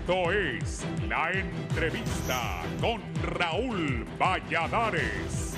Esto es La Entrevista con Raúl Valladares.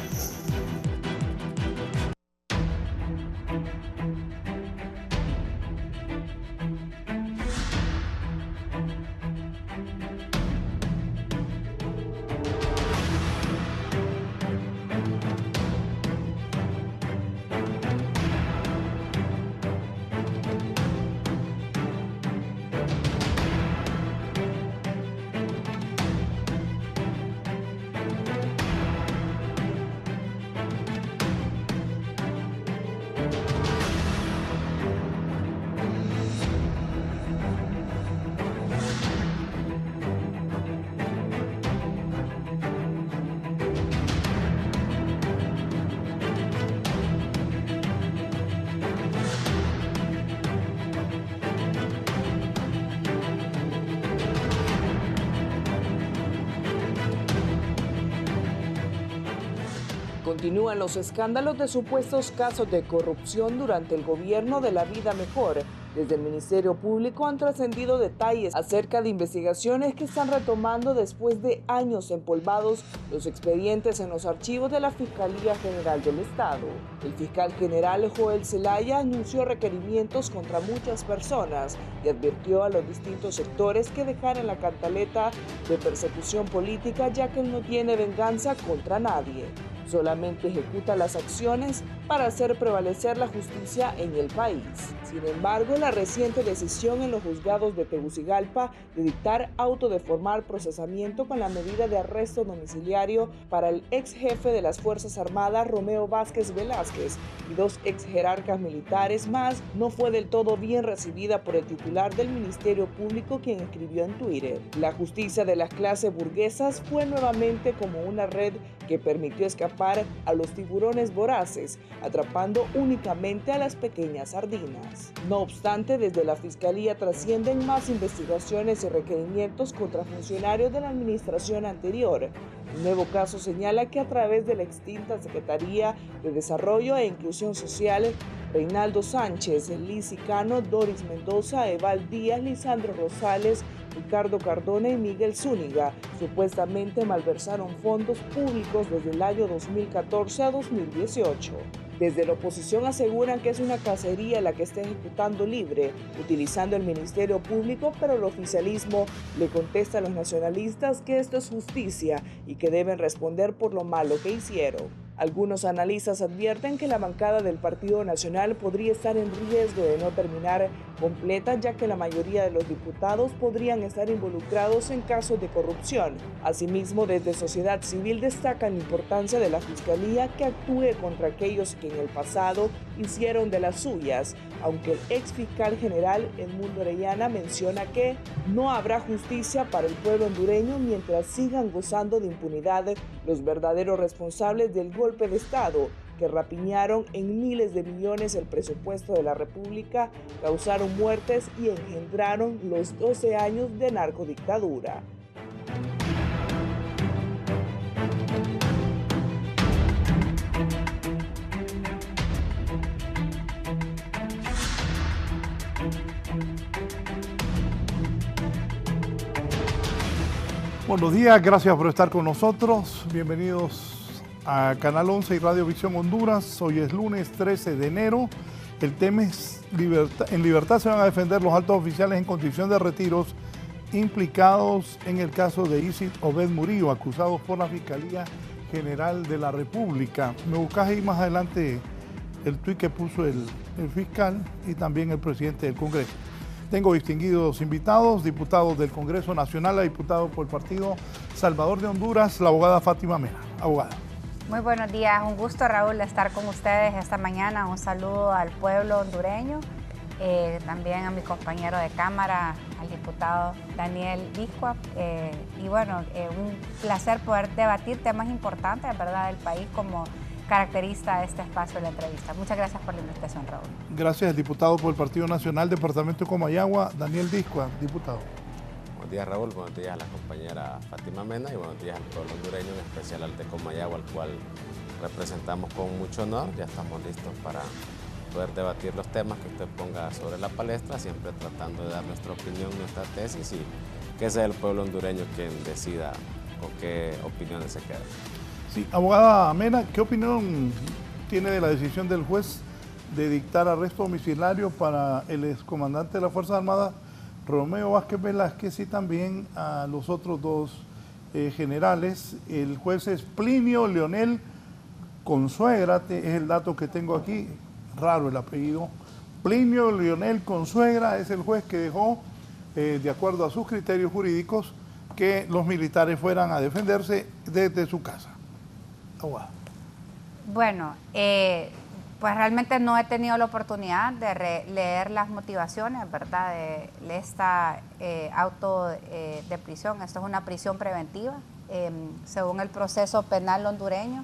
Continúan los escándalos de supuestos casos de corrupción durante el gobierno de La Vida Mejor. Desde el Ministerio Público han trascendido detalles acerca de investigaciones que están retomando después de años empolvados los expedientes en los archivos de la Fiscalía General del Estado. El fiscal general Joel Zelaya anunció requerimientos contra muchas personas y advirtió a los distintos sectores que dejaran la cantaleta de persecución política, ya que él no tiene venganza contra nadie. Solamente ejecuta las acciones para hacer prevalecer la justicia en el país. Sin embargo, la reciente decisión en los juzgados de Tegucigalpa de dictar auto de formal procesamiento con la medida de arresto domiciliario para el ex jefe de las Fuerzas Armadas, Romeo Vázquez Velázquez, y dos ex jerarcas militares más, no fue del todo bien recibida por el titular del Ministerio Público, quien escribió en Twitter: la justicia de las clases burguesas fue nuevamente como una red que permitió escapar a los tiburones voraces, atrapando únicamente a las pequeñas sardinas. No obstante, desde la Fiscalía trascienden más investigaciones y requerimientos contra funcionarios de la administración anterior. Un nuevo caso señala que a través de la extinta Secretaría de Desarrollo e Inclusión Social, Reinaldo Sánchez, Lizy Cano, Doris Mendoza, Eval Díaz, Lisandro Rosales, Ricardo Cardona y Miguel Zúñiga supuestamente malversaron fondos públicos desde el año 2014 a 2018. Desde la oposición aseguran que es una cacería la que está ejecutando libre, utilizando el Ministerio Público, pero el oficialismo le contesta a los nacionalistas que esto es justicia y que deben responder por lo malo que hicieron. Algunos analistas advierten que la bancada del Partido Nacional podría estar en riesgo de no terminar completa, ya que la mayoría de los diputados podrían estar involucrados en casos de corrupción. Asimismo, desde sociedad civil destacan la importancia de la Fiscalía que actúe contra aquellos que en el pasado hicieron de las suyas, aunque el ex fiscal general Edmundo Orellana menciona que no habrá justicia para el pueblo hondureño mientras sigan gozando de impunidad los verdaderos responsables del golpe de Estado, que rapiñaron en miles de millones el presupuesto de la República, causaron muertes y engendraron los 12 años de narcodictadura. Buenos días, gracias por estar con nosotros. Bienvenidos a Canal 11 y Radio Visión Honduras. Hoy es lunes 13 de enero. El tema es en libertad se van a defender los altos oficiales en condición de retiros implicados en el caso de Isid Obed Murillo, acusados por la Fiscalía General de la República. Me buscas ahí más adelante el tuit que puso el fiscal y también el presidente del Congreso. Tengo distinguidos invitados, diputados del Congreso Nacional, diputado por el Partido Salvador de Honduras, la abogada Fátima Mena. Abogada. Muy buenos días, un gusto, Raúl, estar con ustedes esta mañana. Un saludo al pueblo hondureño, también a mi compañero de Cámara, al diputado Daniel Discua. Y bueno, un placer poder debatir temas importantes, ¿verdad?, del país, como caracteriza este espacio de la entrevista. Muchas gracias por la invitación, Raúl. Gracias, el diputado por el Partido Nacional, Departamento de Comayagua, Daniel Discua, diputado. Buenos días, Raúl, buenos días a la compañera Fátima Mena y buenos días al pueblo hondureño, en especial al de Comayagua, al cual representamos con mucho honor. Ya estamos listos para poder debatir los temas que usted ponga sobre la palestra, siempre tratando de dar nuestra opinión, nuestra tesis y que sea el pueblo hondureño quien decida con qué opiniones se queda. Sí, abogada Mena, ¿qué opinión tiene de la decisión del juez de dictar arresto domiciliario para el excomandante de las Fuerzas Armadas, Romeo Vázquez Velázquez, y también a los otros dos generales? El juez es Plinio Leonel Consuegra, es el dato que tengo aquí, raro el apellido. Plinio Leonel Consuegra es el juez que dejó, de acuerdo a sus criterios jurídicos, que los militares fueran a defenderse desde su casa. Abogada. Bueno, pues realmente no he tenido la oportunidad de leer las motivaciones, ¿verdad?, de esta auto de prisión. Esto es una prisión preventiva. Según el proceso penal hondureño,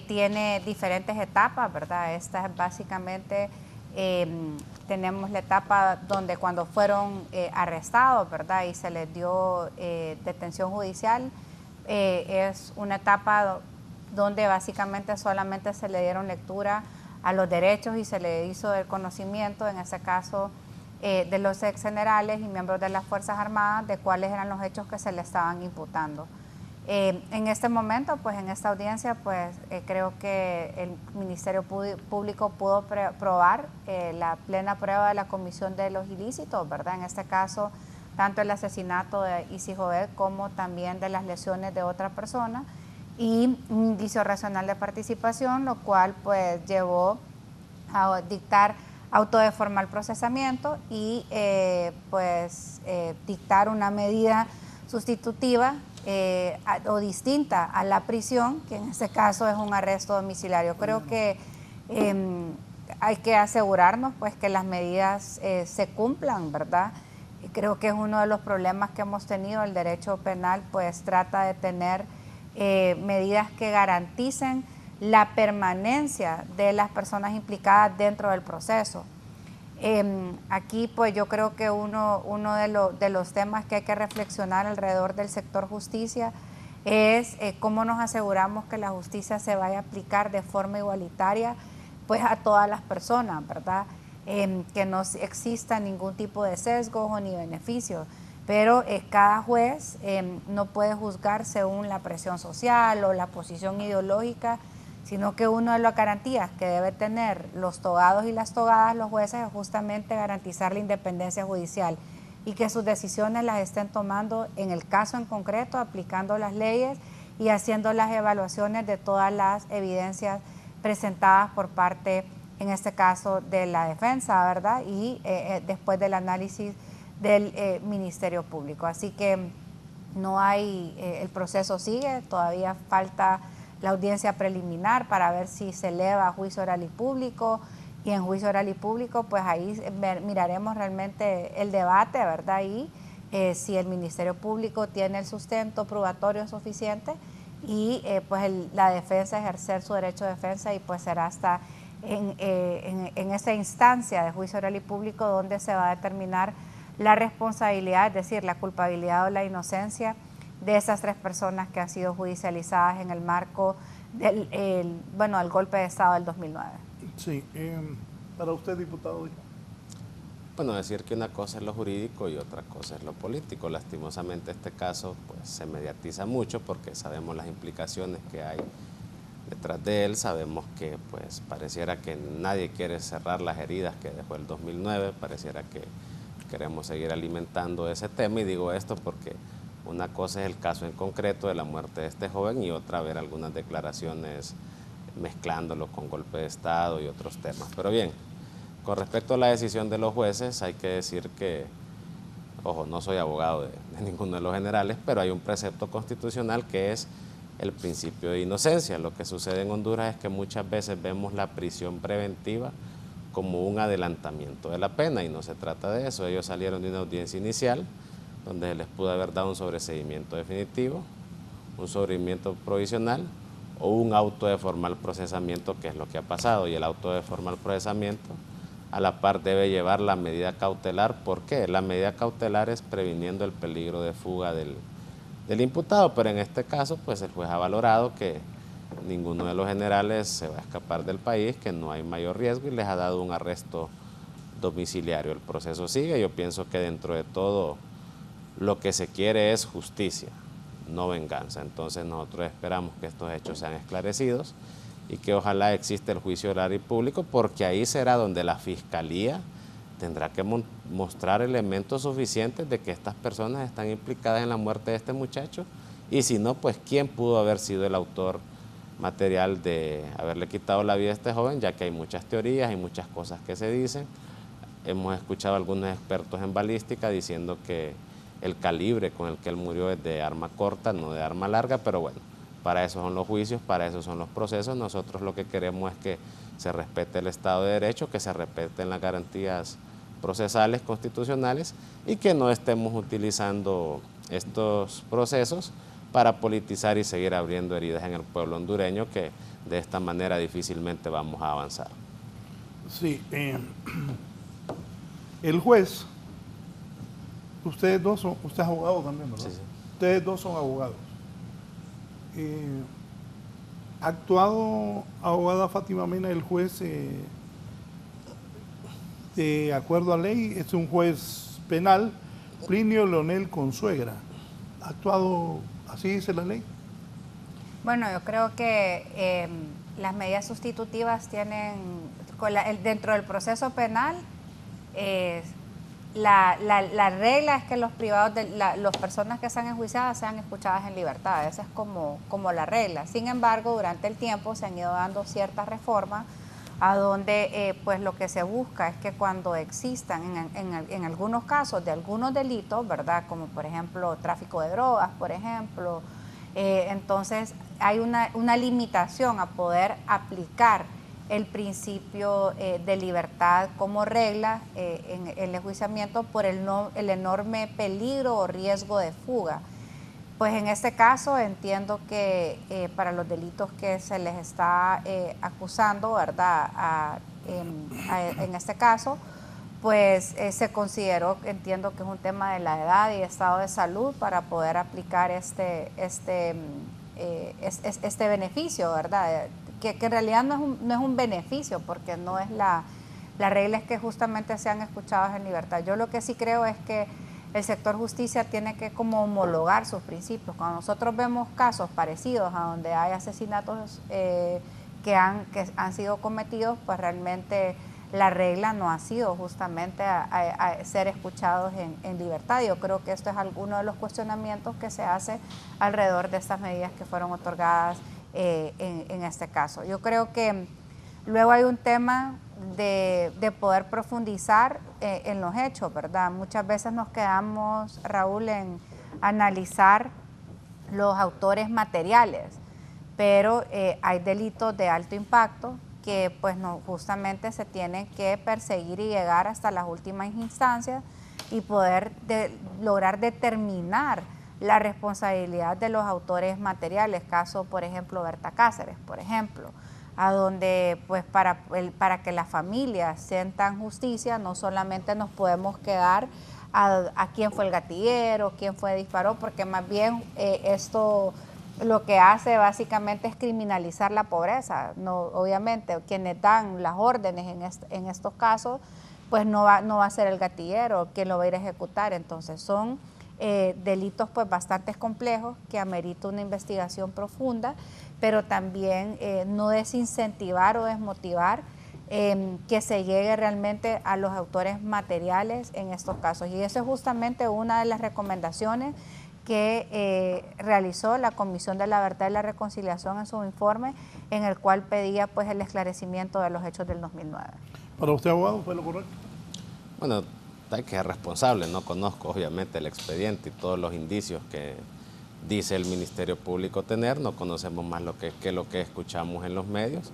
tiene diferentes etapas, ¿verdad? Esta es básicamente, tenemos la etapa donde cuando fueron arrestados, ¿verdad?, y se les dio detención judicial, es una etapa donde básicamente solamente se le dieron lectura a los derechos y se le hizo el conocimiento, en este caso, de los ex generales y miembros de las Fuerzas Armadas, de cuáles eran los hechos que se le estaban imputando. En este momento, pues en esta audiencia, pues creo que el Ministerio Público pudo probar la plena prueba de la comisión de los ilícitos, ¿verdad? En este caso, tanto el asesinato de Isi Jovet como también de las lesiones de otra persona, y un indicio racional de participación, lo cual pues llevó a dictar auto de formal procesamiento y dictar una medida sustitutiva o distinta a la prisión, que en este caso es un arresto domiciliario. Creo que hay que asegurarnos pues que las medidas se cumplan, ¿verdad? Creo que es uno de los problemas que hemos tenido. El derecho penal pues trata de tener medidas que garanticen la permanencia de las personas implicadas dentro del proceso. Aquí pues yo creo que uno de los temas que hay que reflexionar alrededor del sector justicia es cómo nos aseguramos que la justicia se vaya a aplicar de forma igualitaria pues a todas las personas, ¿verdad? Que no exista ningún tipo de sesgos o ni beneficios. Pero cada juez no puede juzgar según la presión social o la posición ideológica, sino que una de las garantías que debe tener los togados y las togadas, los jueces, es justamente garantizar la independencia judicial y que sus decisiones las estén tomando en el caso en concreto, aplicando las leyes y haciendo las evaluaciones de todas las evidencias presentadas por parte, en este caso, de la defensa, ¿verdad? Y después del análisis del Ministerio Público. Así que no hay, el proceso sigue, todavía falta la audiencia preliminar para ver si se eleva a juicio oral y público, y en juicio oral y público pues ahí miraremos realmente el debate, ¿verdad? Y si el Ministerio Público tiene el sustento probatorio suficiente y la defensa ejercer su derecho de defensa, y pues será hasta en esa instancia de juicio oral y público donde se va a determinar la responsabilidad, es decir, la culpabilidad o la inocencia de esas tres personas que han sido judicializadas en el marco del golpe de Estado del 2009. Sí, para usted, diputado. Bueno, decir que una cosa es lo jurídico y otra cosa es lo político. Lastimosamente este caso pues se mediatiza mucho porque sabemos las implicaciones que hay detrás de él, sabemos que pues pareciera que nadie quiere cerrar las heridas que dejó el 2009, pareciera que queremos seguir alimentando ese tema, y digo esto porque una cosa es el caso en concreto de la muerte de este joven y otra ver algunas declaraciones mezclándolo con golpe de Estado y otros temas. Pero bien, con respecto a la decisión de los jueces, hay que decir que, ojo, no soy abogado de ninguno de los generales, pero hay un precepto constitucional que es el principio de inocencia. Lo que sucede en Honduras es que muchas veces vemos la prisión preventiva como un adelantamiento de la pena, y no se trata de eso. Ellos salieron de una audiencia inicial donde se les pudo haber dado un sobreseimiento definitivo, un sobreseimiento provisional o un auto de formal procesamiento, que es lo que ha pasado, y el auto de formal procesamiento a la par debe llevar la medida cautelar. ¿Por qué? La medida cautelar es previniendo el peligro de fuga del imputado, pero en este caso pues el juez ha valorado que ninguno de los generales se va a escapar del país, que no hay mayor riesgo, y les ha dado un arresto domiciliario. El proceso sigue. Yo pienso que dentro de todo lo que se quiere es justicia, no venganza. Entonces nosotros esperamos que estos hechos sean esclarecidos y que ojalá exista el juicio oral y público, porque ahí será donde la Fiscalía tendrá que mostrar elementos suficientes de que estas personas están implicadas en la muerte de este muchacho, y si no, pues quién pudo haber sido el autor material de haberle quitado la vida a este joven, ya que hay muchas teorías y muchas cosas que se dicen. Hemos escuchado a algunos expertos en balística diciendo que el calibre con el que él murió es de arma corta, no de arma larga, pero bueno, para eso son los juicios, para eso son los procesos. Nosotros lo que queremos es que se respete el Estado de Derecho, que se respeten las garantías procesales constitucionales y que no estemos utilizando estos procesos para politizar y seguir abriendo heridas en el pueblo hondureño, que de esta manera difícilmente vamos a avanzar. Sí, el juez, ustedes dos son, usted es abogado también, ¿verdad? Sí, sí. Ustedes dos son abogados. ¿Ha actuado, abogada Fátima Mena, el juez de acuerdo a ley? Es un juez penal, Plinio Leonel Consuegra. ¿Ha actuado así dice la ley? Bueno, yo creo que las medidas sustitutivas tienen, dentro del proceso penal, la regla es que los privados, las personas que sean enjuiciadas sean escuchadas en libertad. Esa es como la regla. Sin embargo, durante el tiempo se han ido dando ciertas reformas a donde pues lo que se busca es que cuando existan en algunos casos de algunos delitos, ¿verdad? Como por ejemplo tráfico de drogas, por ejemplo, entonces hay una limitación a poder aplicar el principio de libertad como regla en el enjuiciamiento por el enorme peligro o riesgo de fuga. Pues en este caso entiendo que para los delitos que se les está acusando, ¿verdad? En este caso, pues se consideró, entiendo que es un tema de la edad y estado de salud para poder aplicar este beneficio, ¿verdad? Que en realidad no es un beneficio, porque no es la regla es que justamente sean escuchados en libertad. Yo lo que sí creo es que el sector justicia tiene que como homologar sus principios. Cuando nosotros vemos casos parecidos a donde hay asesinatos que han sido cometidos, pues realmente la regla no ha sido justamente a ser escuchados en libertad. Yo creo que esto es alguno de los cuestionamientos que se hace alrededor de estas medidas que fueron otorgadas en este caso. Yo creo que luego hay un tema de poder profundizar en los hechos, ¿verdad? Muchas veces nos quedamos, Raúl, en analizar los autores materiales, pero hay delitos de alto impacto que pues no, justamente se tienen que perseguir y llegar hasta las últimas instancias y poder lograr determinar la responsabilidad de los autores materiales. Caso, por ejemplo, Berta Cáceres, por ejemplo, a donde pues para que las familias sientan justicia, no solamente nos podemos quedar a quién fue el gatillero, quién fue disparó, porque más bien esto lo que hace básicamente es criminalizar la pobreza. No, obviamente quienes dan las órdenes en estos casos, pues no va a ser el gatillero quien lo va a ir a ejecutar. Entonces son delitos pues bastante complejos que ameritan una investigación profunda, pero también no desincentivar o desmotivar que se llegue realmente a los autores materiales en estos casos. Y eso es justamente una de las recomendaciones que realizó la Comisión de la Verdad y la Reconciliación en su informe, en el cual pedía pues el esclarecimiento de los hechos del 2009. ¿Para usted, abogado, fue lo correcto? Bueno, hay que ser responsable. No conozco obviamente el expediente y todos los indicios que dice el Ministerio Público tener. No conocemos más que lo que escuchamos en los medios.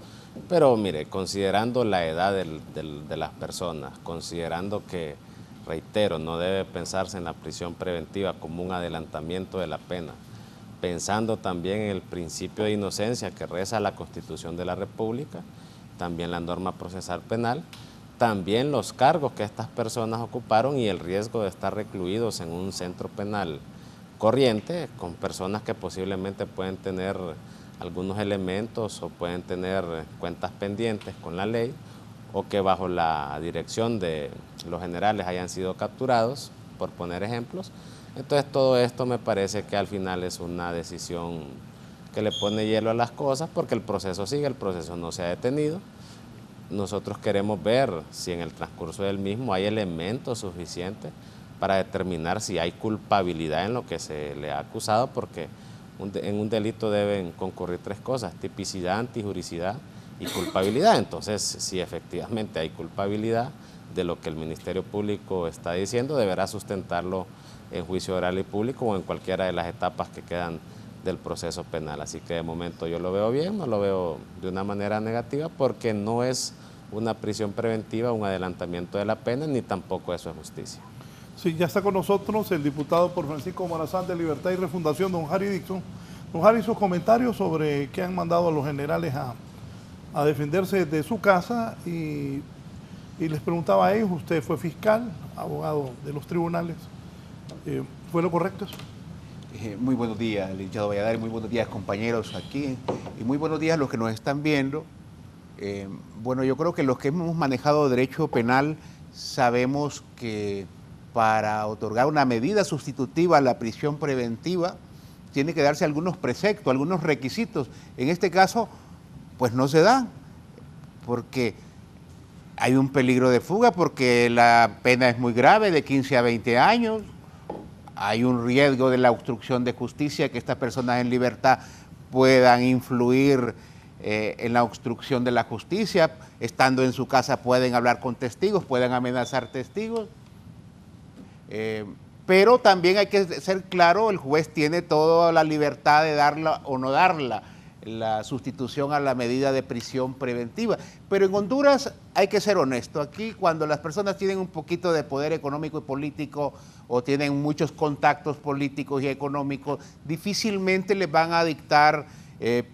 Pero mire, considerando la edad de las personas, considerando que, reitero, no debe pensarse en la prisión preventiva como un adelantamiento de la pena, pensando también en el principio de inocencia que reza la Constitución de la República, también la norma procesal penal, también los cargos que estas personas ocuparon y el riesgo de estar recluidos en un centro penal corriente con personas que posiblemente pueden tener algunos elementos o pueden tener cuentas pendientes con la ley, o que bajo la dirección de los generales hayan sido capturados, por poner ejemplos. Entonces todo esto me parece que al final es una decisión que le pone hielo a las cosas, porque el proceso sigue, el proceso no se ha detenido. Nosotros queremos ver si en el transcurso del mismo hay elementos suficientes para determinar si hay culpabilidad en lo que se le ha acusado, porque en un delito deben concurrir 3 cosas: tipicidad, antijuricidad y culpabilidad. Entonces, si efectivamente hay culpabilidad de lo que el Ministerio Público está diciendo, deberá sustentarlo en juicio oral y público o en cualquiera de las etapas que quedan del proceso penal. Así que de momento yo lo veo bien, no lo veo de una manera negativa, porque no es una prisión preventiva, un adelantamiento de la pena, ni tampoco eso es justicia. Sí, ya está con nosotros el diputado por Francisco Morazán de Libertad y Refundación, don Harry Dixon. Don Harry, sus comentarios sobre que han mandado a los generales a defenderse de su casa, y les preguntaba a ellos, usted fue fiscal, abogado de los tribunales, ¿fue lo correcto eso? Muy buenos días, licenciado Valladares, muy buenos días, compañeros aquí, y muy buenos días a los que nos están viendo. Bueno, yo creo que los que hemos manejado derecho penal sabemos que para otorgar una medida sustitutiva a la prisión preventiva tiene que darse algunos preceptos, algunos requisitos. En este caso, pues no se dan, porque hay un peligro de fuga, porque la pena es muy grave, de 15 a 20 años. Hay un riesgo de la obstrucción de justicia, que estas personas en libertad puedan influir en la obstrucción de la justicia. Estando en su casa pueden hablar con testigos, pueden amenazar testigos. Pero también hay que ser claro, el juez tiene toda la libertad de darla o no darla, la sustitución a la medida de prisión preventiva. Pero en Honduras hay que ser honesto. Aquí, cuando las personas tienen un poquito de poder económico y político o tienen muchos contactos políticos y económicos, difícilmente les van a dictar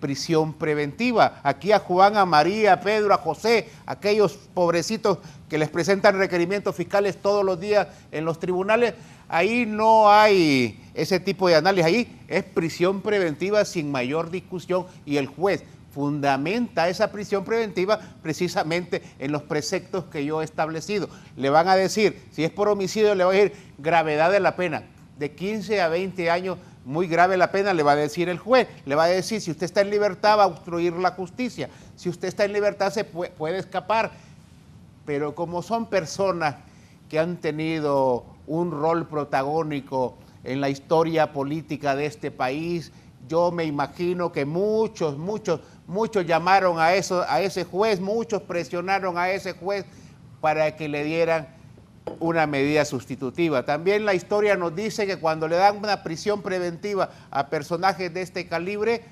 prisión preventiva. Aquí a Juan, a María, a Pedro, a José, aquellos pobrecitos que les presentan requerimientos fiscales todos los días en los tribunales, ahí no hay ese tipo de análisis. Ahí es prisión preventiva sin mayor discusión, y el juez fundamenta esa prisión preventiva precisamente en los preceptos que yo he establecido. Le van a decir, si es por homicidio, le va a decir gravedad de la pena, de 15 a 20 años, muy grave la pena, le va a decir el juez. Le va a decir, si usted está en libertad, va a obstruir la justicia. Si usted está en libertad, se puede escapar. Pero como son personas que han tenido un rol protagónico en la historia política de este país, yo me imagino que muchos llamaron a ese juez, muchos presionaron a ese juez para que le dieran una medida sustitutiva. También la historia nos dice que cuando le dan una prisión preventiva a personajes de este calibre,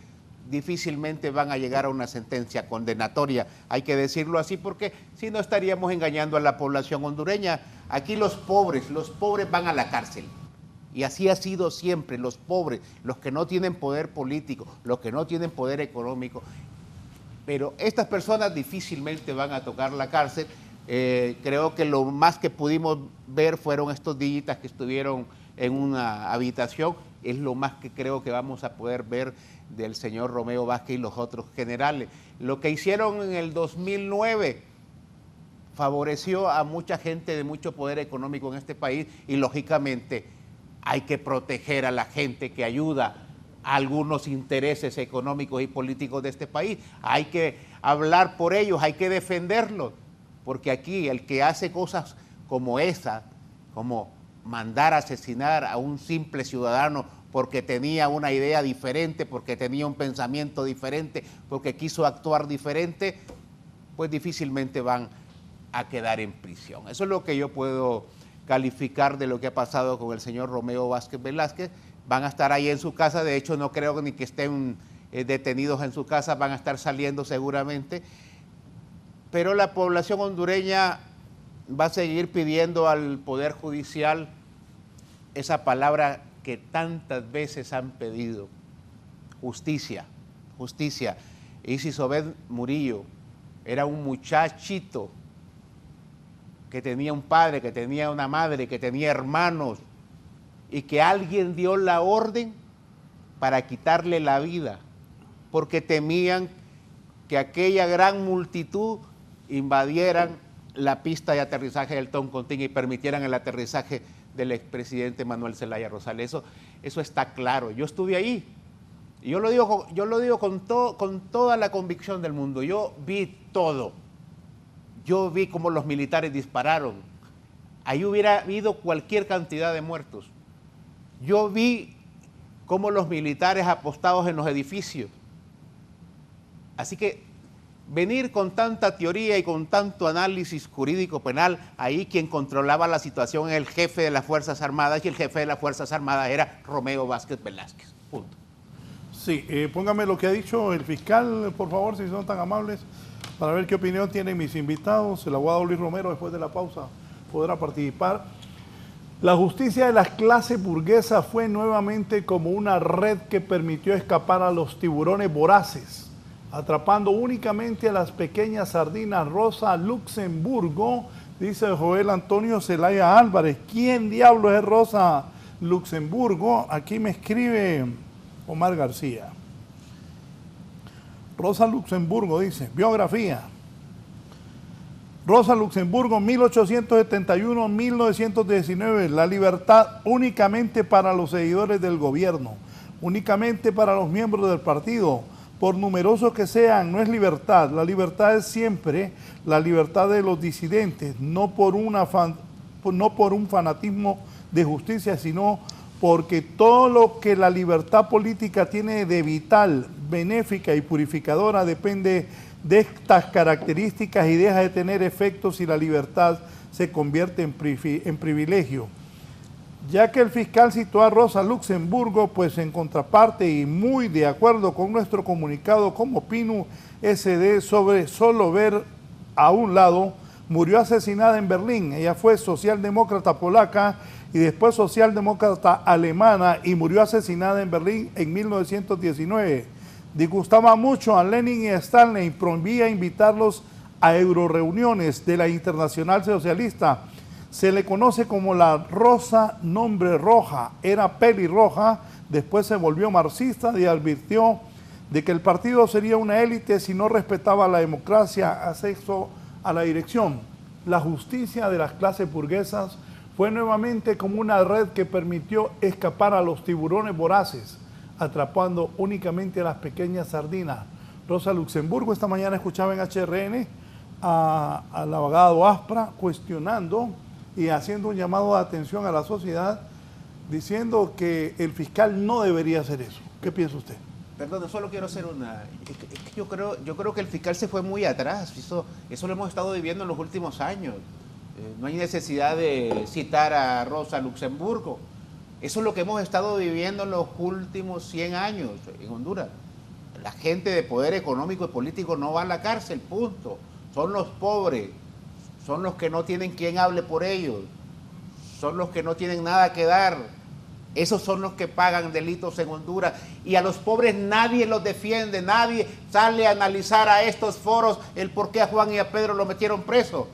difícilmente van a llegar a una sentencia condenatoria. Hay que decirlo así, porque si no estaríamos engañando a la población hondureña. Aquí los pobres van a la cárcel. Y así ha sido siempre, los pobres, los que no tienen poder político, los que no tienen poder económico. Pero estas personas difícilmente van a tocar la cárcel. Creo que lo más que pudimos ver fueron estos dígitas que estuvieron en una habitación. Es lo más que creo que vamos a poder ver del señor Romeo Vázquez y los otros generales. Lo que hicieron en el 2009 favoreció a mucha gente de mucho poder económico en este país, y lógicamente hay que proteger a la gente que ayuda a algunos intereses económicos y políticos de este país. Hay que hablar por ellos, hay que defenderlos, porque aquí el que hace cosas como esa, como mandar a asesinar a un simple ciudadano porque tenía una idea diferente, porque tenía un pensamiento diferente, porque quiso actuar diferente, pues difícilmente van a quedar en prisión. Eso es lo que yo puedo calificar de lo que ha pasado con el señor Romeo Vázquez Velázquez. Van a estar ahí en su casa, de hecho no creo ni que estén detenidos en su casa, van a estar saliendo seguramente, pero la población hondureña va a seguir pidiendo al Poder Judicial esa palabra que tantas veces han pedido: justicia, justicia. Isis Obed Murillo era un muchachito que tenía un padre, que tenía una madre, que tenía hermanos, y que alguien dio la orden para quitarle la vida, porque temían que aquella gran multitud invadieran la pista de aterrizaje del Toncontín y permitieran el aterrizaje del expresidente Manuel Zelaya Rosales. Eso está claro. Yo estuve ahí. Y yo lo digo con toda la convicción del mundo. Yo vi todo. Yo vi cómo los militares dispararon. Ahí hubiera habido cualquier cantidad de muertos. Yo vi cómo los militares apostados en los edificios. Así que venir con tanta teoría y con tanto análisis jurídico penal, ahí quien controlaba la situación era el jefe de las Fuerzas Armadas, y el jefe de las Fuerzas Armadas era Romeo Vázquez Velázquez. Punto. Sí, póngame lo que ha dicho el fiscal, por favor, si son tan amables, para ver qué opinión tienen mis invitados. El abogado Luis Romero, después de la pausa, podrá participar. La justicia de las clases burguesas fue nuevamente como una red que permitió escapar a los tiburones voraces, atrapando únicamente a las pequeñas sardinas. Rosa Luxemburgo, dice Joel Antonio Zelaya Álvarez. ¿Quién diablos es Rosa Luxemburgo? Aquí me escribe Omar García. Rosa Luxemburgo dice, biografía. Rosa Luxemburgo, 1871-1919, la libertad únicamente para los seguidores del gobierno, únicamente para los miembros del partido, por numerosos que sean, no es libertad. La libertad es siempre la libertad de los disidentes, no por un fanatismo de justicia, sino porque todo lo que la libertad política tiene de vital, benéfica y purificadora depende de estas características y deja de tener efectos si la libertad se convierte en privilegio. Ya que el fiscal citó a Rosa Luxemburgo, pues en contraparte y muy de acuerdo con nuestro comunicado como PINU SD sobre solo ver a un lado, murió asesinada en Berlín. Ella fue socialdemócrata polaca y después socialdemócrata alemana y murió asesinada en Berlín en 1919. Disgustaba mucho a Lenin y a Stalin y prohibía invitarlos a euroreuniones de la Internacional Socialista. Se le conoce como la Rosa Nombre Roja, era pelirroja, después se volvió marxista y advirtió de que el partido sería una élite si no respetaba la democracia, acceso a la dirección. La justicia de las clases burguesas fue nuevamente como una red que permitió escapar a los tiburones voraces, atrapando únicamente a las pequeñas sardinas. Rosa Luxemburgo, esta mañana escuchaba en HRN al abogado Aspra cuestionando y haciendo un llamado de atención a la sociedad, diciendo que el fiscal no debería hacer eso. ¿Qué piensa usted? Perdón, solo quiero hacer una... Yo creo que el fiscal se fue muy atrás. Eso lo hemos estado viviendo en los últimos años. No hay necesidad de citar a Rosa Luxemburgo. Eso es lo que hemos estado viviendo en los últimos 100 años en Honduras. La gente de poder económico y político no va a la cárcel, punto. Son los pobres, son los que no tienen quien hable por ellos, son los que no tienen nada que dar. Esos son los que pagan delitos en Honduras. Y a los pobres nadie los defiende, nadie sale a analizar a estos foros el por qué a Juan y a Pedro lo metieron preso.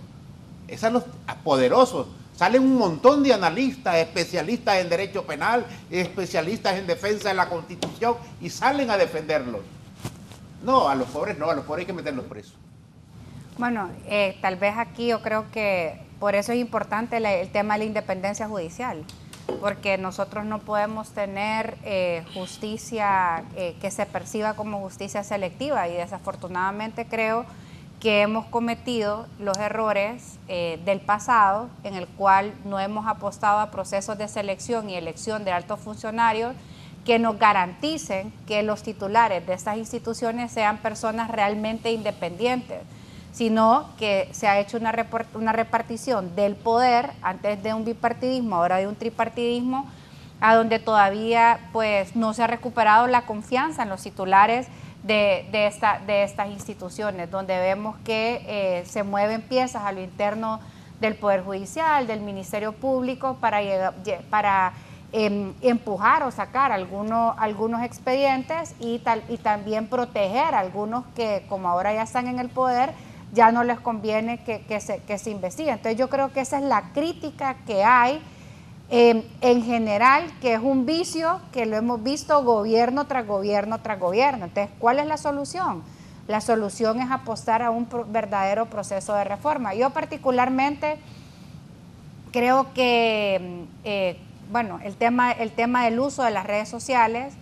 Es a los poderosos. Salen un montón de analistas, especialistas en derecho penal, especialistas en defensa de la Constitución y salen a defenderlos. No, a los pobres no, a los pobres hay que meterlos presos. Bueno, tal vez aquí yo creo que por eso es importante el tema de la independencia judicial, porque nosotros no podemos tener justicia que se perciba como justicia selectiva, y desafortunadamente creo que hemos cometido los errores del pasado, en el cual no hemos apostado a procesos de selección y elección de altos funcionarios que nos garanticen que los titulares de estas instituciones sean personas realmente independientes, sino que se ha hecho una repartición del poder, antes de un bipartidismo, ahora de un tripartidismo, a donde todavía pues no se ha recuperado la confianza en los titulares de estas instituciones, donde vemos que se mueven piezas a lo interno del Poder Judicial, del Ministerio Público, para empujar o sacar algunos expedientes y también proteger a algunos que, como ahora ya están en el poder, ya no les conviene que se investigue. Entonces yo creo que esa es la crítica que hay en general, que es un vicio que lo hemos visto gobierno tras gobierno tras gobierno. Entonces, ¿cuál es la solución? La solución es apostar a un verdadero proceso de reforma. Yo particularmente creo que, bueno, el tema del uso de las redes sociales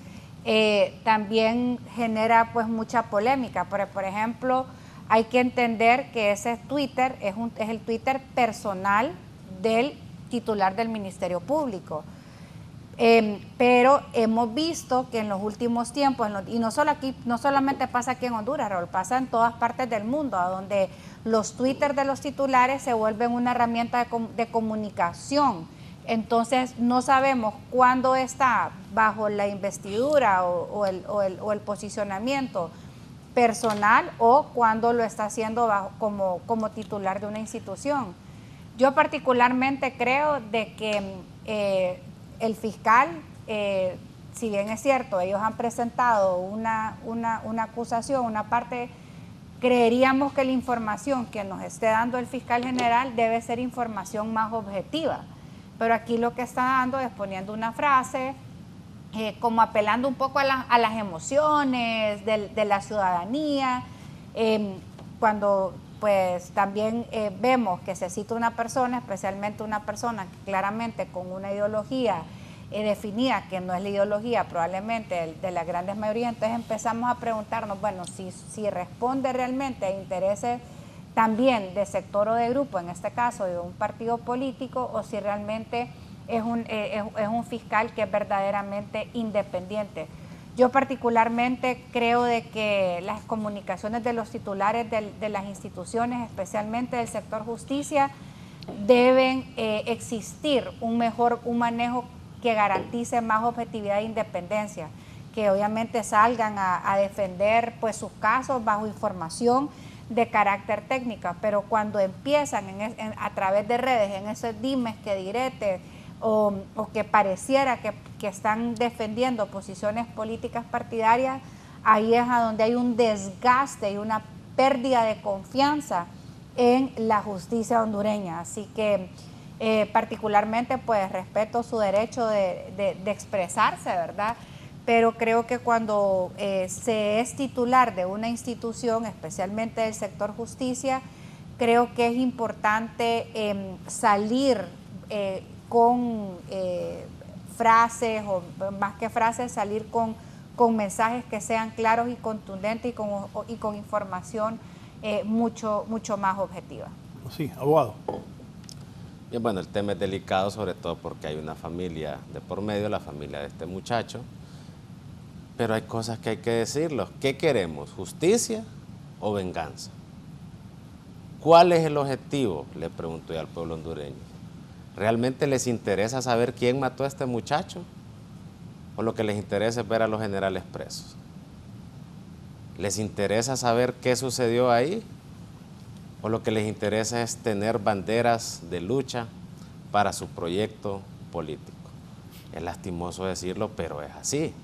también genera pues mucha polémica. Por ejemplo, hay que entender que ese Twitter es el Twitter personal del titular del Ministerio Público. Pero hemos visto que en los últimos tiempos, y no solamente pasa aquí en Honduras, Raúl, pasa en todas partes del mundo, a donde los Twitter de los titulares se vuelven una herramienta de comunicación. Entonces no sabemos cuándo está bajo la investidura o el posicionamiento personal o cuándo lo está haciendo como titular de una institución. Yo particularmente creo de que el fiscal, si bien es cierto, ellos han presentado una acusación, una parte, creeríamos que la información que nos esté dando el fiscal general debe ser información más objetiva. Pero aquí lo que está dando es poniendo una frase, como apelando un poco a las emociones de la ciudadanía, cuando pues también vemos que se cita una persona, especialmente una persona claramente con una ideología definida, que no es la ideología probablemente de la grandes mayoría. Entonces empezamos a preguntarnos, bueno, si responde realmente a intereses también de sector o de grupo, en este caso de un partido político, o si realmente es un fiscal que es verdaderamente independiente. Yo particularmente creo de que las comunicaciones de los titulares de las instituciones, especialmente del sector justicia, deben existir un manejo que garantice más objetividad e independencia, que obviamente salgan a defender pues sus casos bajo información de carácter técnico, pero cuando empiezan a través de redes, en esos dimes que diretes, o que pareciera que están defendiendo posiciones políticas partidarias, ahí es a donde hay un desgaste y una pérdida de confianza en la justicia hondureña. Así que particularmente pues respeto su derecho de expresarse, ¿verdad? Pero creo que cuando se es titular de una institución, especialmente del sector justicia, creo que es importante salir con frases, o más que frases, salir con mensajes que sean claros y contundentes y con información mucho más objetiva. Sí, abogado. Bien, bueno, el tema es delicado, sobre todo porque hay una familia de por medio, la familia de este muchacho, pero hay cosas que hay que decirlos. ¿Qué queremos? ¿Justicia o venganza? ¿Cuál es el objetivo? Le pregunto yo al pueblo hondureño. ¿Realmente les interesa saber quién mató a este muchacho? ¿O lo que les interesa es ver a los generales presos? ¿Les interesa saber qué sucedió ahí? ¿O lo que les interesa es tener banderas de lucha para su proyecto político? Es lastimoso decirlo, pero es así.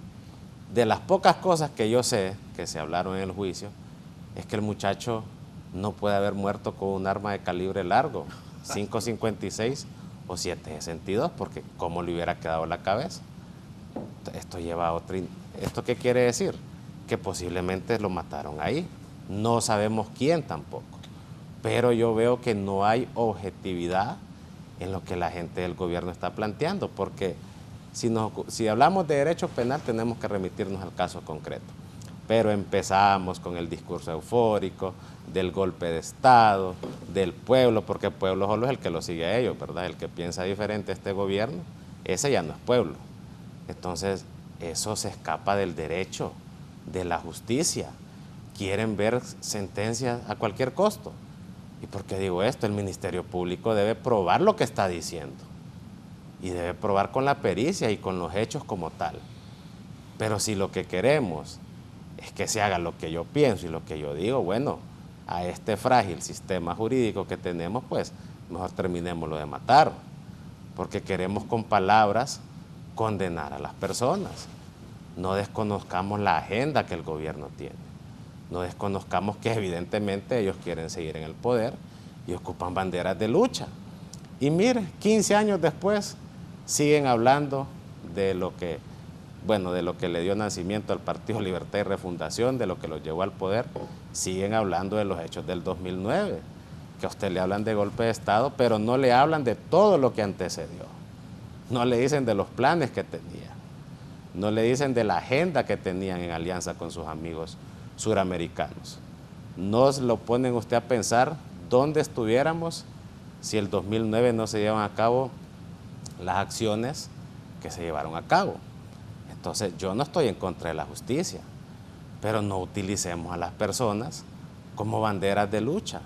De las pocas cosas que yo sé que se hablaron en el juicio, es que el muchacho no puede haber muerto con un arma de calibre largo, 5.56 o 7.62, porque ¿cómo le hubiera quedado la cabeza? Esto lleva a otra... ¿Esto qué quiere decir? Que posiblemente lo mataron ahí. No sabemos quién tampoco. Pero yo veo que no hay objetividad en lo que la gente del gobierno está planteando, porque si hablamos de derecho penal tenemos que remitirnos al caso concreto. Pero empezamos con el discurso eufórico del golpe de Estado, del pueblo, porque el pueblo solo es el que lo sigue a ellos, ¿verdad? El que piensa diferente a este gobierno, ese ya no es pueblo. Entonces, eso se escapa del derecho, de la justicia. Quieren ver sentencias a cualquier costo. ¿Y por qué digo esto? El Ministerio Público debe probar lo que está diciendo. Y debe probar con la pericia y con los hechos como tal. Pero si lo que queremos es que se haga lo que yo pienso y lo que yo digo, bueno, a este frágil sistema jurídico que tenemos, pues mejor terminémoslo de matar. Porque queremos con palabras condenar a las personas. No desconozcamos la agenda que el gobierno tiene. No desconozcamos que evidentemente ellos quieren seguir en el poder y ocupan banderas de lucha. Y mire, 15 años después siguen hablando de lo que, bueno, de lo que le dio nacimiento al Partido Libertad y Refundación, de lo que los llevó al poder. Siguen hablando de los hechos del 2009. que a usted le hablan de golpe de Estado, pero no le hablan de todo lo que antecedió. No le dicen de los planes que tenía, no le dicen de la agenda que tenían en alianza con sus amigos suramericanos. No lo ponen usted a pensar dónde estuviéramos si el 2009 no se llevan a cabo las acciones que se llevaron a cabo. Entonces, yo no estoy en contra de la justicia, pero no utilicemos a las personas como banderas de lucha.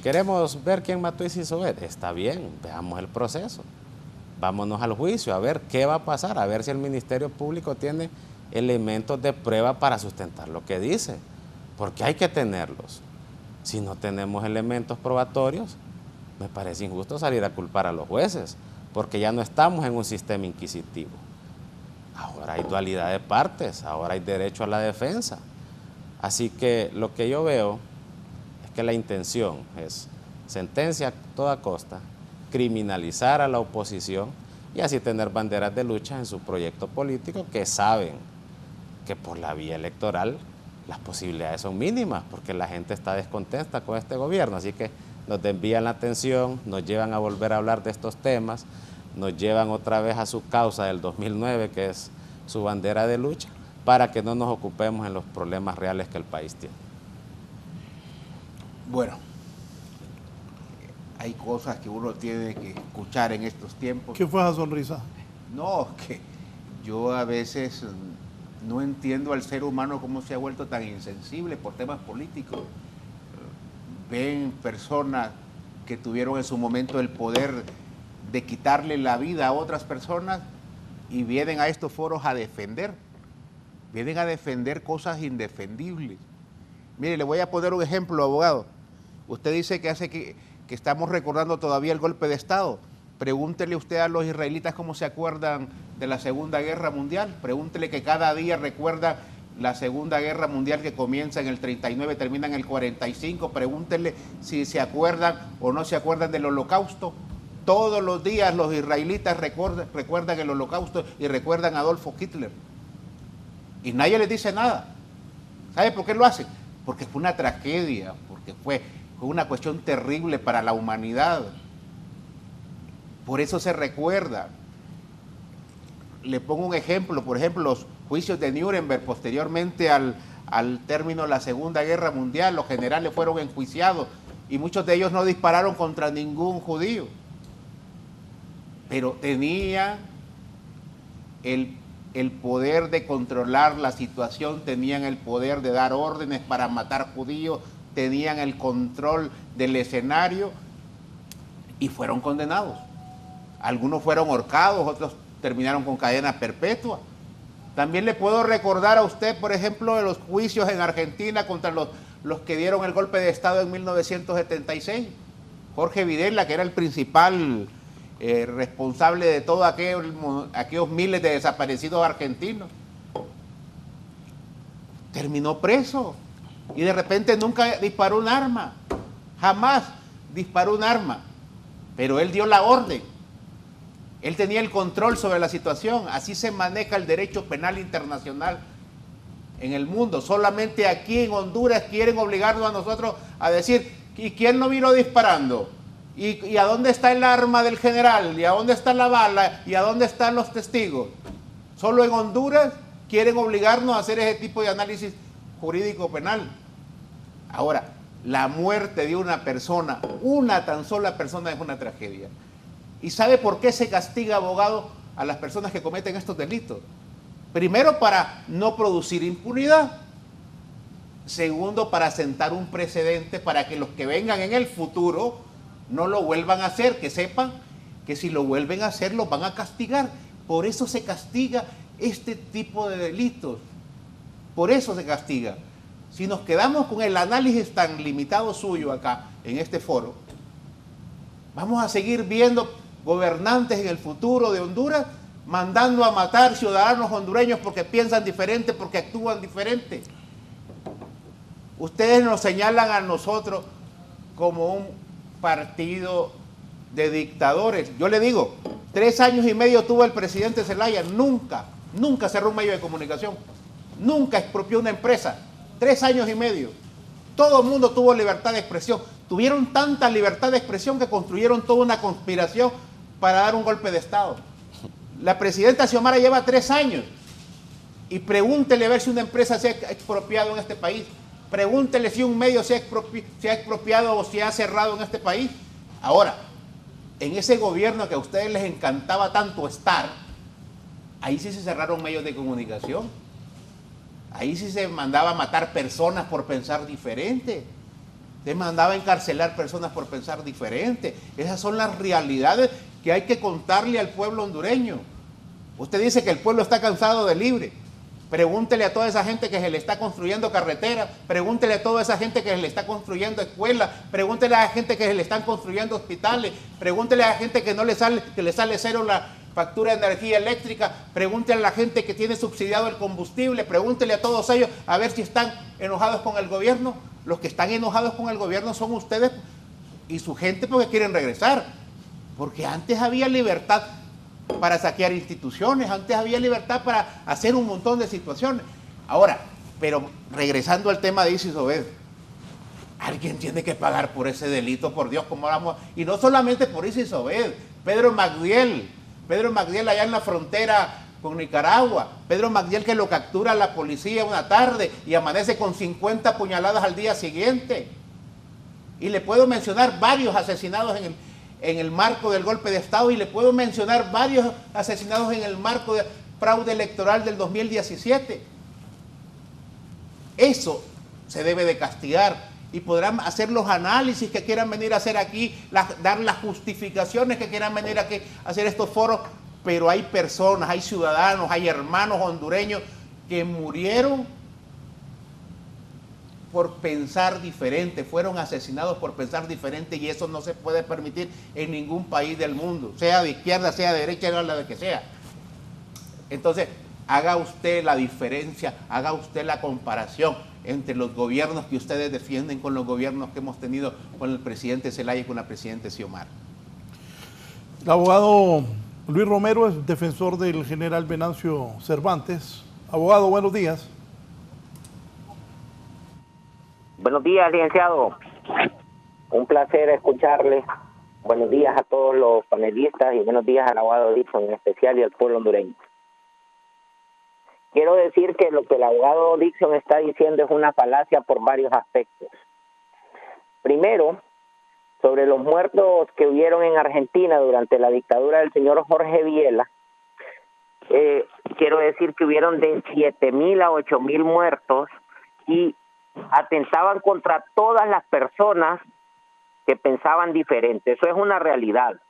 Queremos ver quién mató y se hizo ver. Está bien, veamos el proceso. Vámonos al juicio a ver qué va a pasar, a ver si el Ministerio Público tiene elementos de prueba para sustentar lo que dice, porque hay que tenerlos. Si no tenemos elementos probatorios, me parece injusto salir a culpar a los jueces, porque ya no estamos en un sistema inquisitivo. Ahora hay dualidad de partes, ahora hay derecho a la defensa. Así que lo que yo veo es que la intención es sentencia a toda costa, criminalizar a la oposición y así tener banderas de lucha en su proyecto político, que saben que por la vía electoral las posibilidades son mínimas porque la gente está descontenta con este gobierno. Así que nos desvían la atención, nos llevan a volver a hablar de estos temas, nos llevan otra vez a su causa del 2009, que es su bandera de lucha, para que no nos ocupemos en los problemas reales que el país tiene. Bueno, hay cosas que uno tiene que escuchar en estos tiempos. ¿Qué fue esa sonrisa? No, que yo a veces no entiendo al ser humano cómo se ha vuelto tan insensible por temas políticos. Ven personas que tuvieron en su momento el poder de quitarle la vida a otras personas y vienen a estos foros a defender. Vienen a defender cosas indefendibles. Mire, le voy a poner un ejemplo, abogado. Usted dice que estamos recordando todavía el golpe de Estado. Pregúntele usted a los israelitas cómo se acuerdan de la Segunda Guerra Mundial. Pregúntele que cada día recuerdan la Segunda Guerra Mundial, que comienza en el 39, termina en el 45. Pregúntele si se acuerdan o no se acuerdan del Holocausto. Todos los días los israelitas recuerdan el Holocausto y recuerdan a Adolfo Hitler. Y nadie les dice nada. ¿Sabe por qué lo hacen? Porque fue una tragedia, porque fue una cuestión terrible para la humanidad. Por eso se recuerda. Le pongo un ejemplo, por ejemplo, los juicios de Nuremberg, posteriormente al término de la Segunda Guerra Mundial, los generales fueron enjuiciados y muchos de ellos no dispararon contra ningún judío, pero tenían el poder de controlar la situación, tenían el poder de dar órdenes para matar judíos, tenían el control del escenario y fueron condenados. Algunos fueron ahorcados, otros terminaron con cadena perpetua. También le puedo recordar a usted, por ejemplo, de los juicios en Argentina contra los que dieron el golpe de Estado en 1976. Jorge Videla, que era el principal responsable de todos aquellos miles de desaparecidos argentinos, terminó preso y de repente nunca disparó un arma, jamás disparó un arma, pero él dio la orden. Él tenía el control sobre la situación. Así se maneja el derecho penal internacional en el mundo. Solamente aquí en Honduras quieren obligarnos a nosotros a decir, ¿y quién no vino disparando? ¿Y a dónde está el arma del general? ¿Y a dónde está la bala? ¿Y a dónde están los testigos? Solo en Honduras quieren obligarnos a hacer ese tipo de análisis jurídico penal. Ahora, la muerte de una persona, una tan sola persona, es una tragedia. ¿Y sabe por qué se castiga, abogado, a las personas que cometen estos delitos? Primero, para no producir impunidad. Segundo, para sentar un precedente para que los que vengan en el futuro no lo vuelvan a hacer, que sepan que si lo vuelven a hacer los van a castigar. Por eso se castiga este tipo de delitos. Por eso se castiga. Si nos quedamos con el análisis tan limitado suyo acá, en este foro, vamos a seguir viendo gobernantes en el futuro de Honduras mandando a matar ciudadanos hondureños porque piensan diferente, porque actúan diferente. Ustedes nos señalan a nosotros como un partido de dictadores. Yo le digo, 3 años y medio tuvo el presidente Zelaya, nunca cerró un medio de comunicación, nunca expropió una empresa, 3 años y medio. Todo el mundo tuvo libertad de expresión. Tuvieron tanta libertad de expresión que construyeron toda una conspiración para dar un golpe de Estado. La presidenta Xiomara lleva 3 años. Y pregúntele a ver si una empresa se ha expropiado en este país. Pregúntele si un medio se ha expropiado o se ha cerrado en este país. Ahora, en ese gobierno que a ustedes les encantaba tanto estar, ahí sí se cerraron medios de comunicación. Ahí sí se mandaba a matar personas por pensar diferente. Se mandaba a encarcelar personas por pensar diferente. Esas son las realidades que hay que contarle al pueblo hondureño. Usted dice que el pueblo está cansado de libre. Pregúntele a toda esa gente que se le está construyendo carreteras, pregúntele a toda esa gente que se le está construyendo escuelas, pregúntele a la gente que se le están construyendo hospitales, pregúntele a la gente que le sale cero la factura de energía eléctrica, pregúntele a la gente que tiene subsidiado el combustible, pregúntele a todos ellos a ver si están enojados con el gobierno. Los que están enojados con el gobierno son ustedes y su gente porque quieren regresar, porque antes había libertad para saquear instituciones, antes había libertad para hacer un montón de situaciones. Ahora, pero regresando al tema de Isis Obed, alguien tiene que pagar por ese delito, por Dios, ¿cómo vamos? Y no solamente por Isis Obed, Pedro Magdiel allá en la frontera con Nicaragua, Pedro Magdiel que lo captura la policía una tarde y amanece con 50 puñaladas al día siguiente. Y le puedo mencionar varios asesinados en el marco del golpe de Estado y le puedo mencionar varios asesinados en el marco del fraude electoral del 2017. Eso se debe de castigar y podrán hacer los análisis que quieran venir a hacer aquí, dar las justificaciones que quieran venir aquí a hacer estos foros, pero hay personas, hay ciudadanos, hay hermanos hondureños que murieron por pensar diferente, fueron asesinados por pensar diferente y eso no se puede permitir en ningún país del mundo, sea de izquierda, sea de derecha, sea la de que sea. Entonces, haga usted la diferencia, haga usted la comparación entre los gobiernos que ustedes defienden con los gobiernos que hemos tenido con el presidente Zelaya y con la presidenta Xiomara. El abogado Luis Romero es defensor del general Venancio Cervantes. Abogado, buenos días. Buenos días, licenciado. Un placer escucharle. Buenos días a todos los panelistas y buenos días al abogado Dixon en especial y al pueblo hondureño. Quiero decir que lo que el abogado Dixon está diciendo es una falacia por varios aspectos. Primero, sobre los muertos que hubieron en Argentina durante la dictadura del señor Jorge Viela, quiero decir que hubieron de 7,000 a 8,000 muertos y atentaban contra todas las personas que pensaban diferente. Eso es una realidad.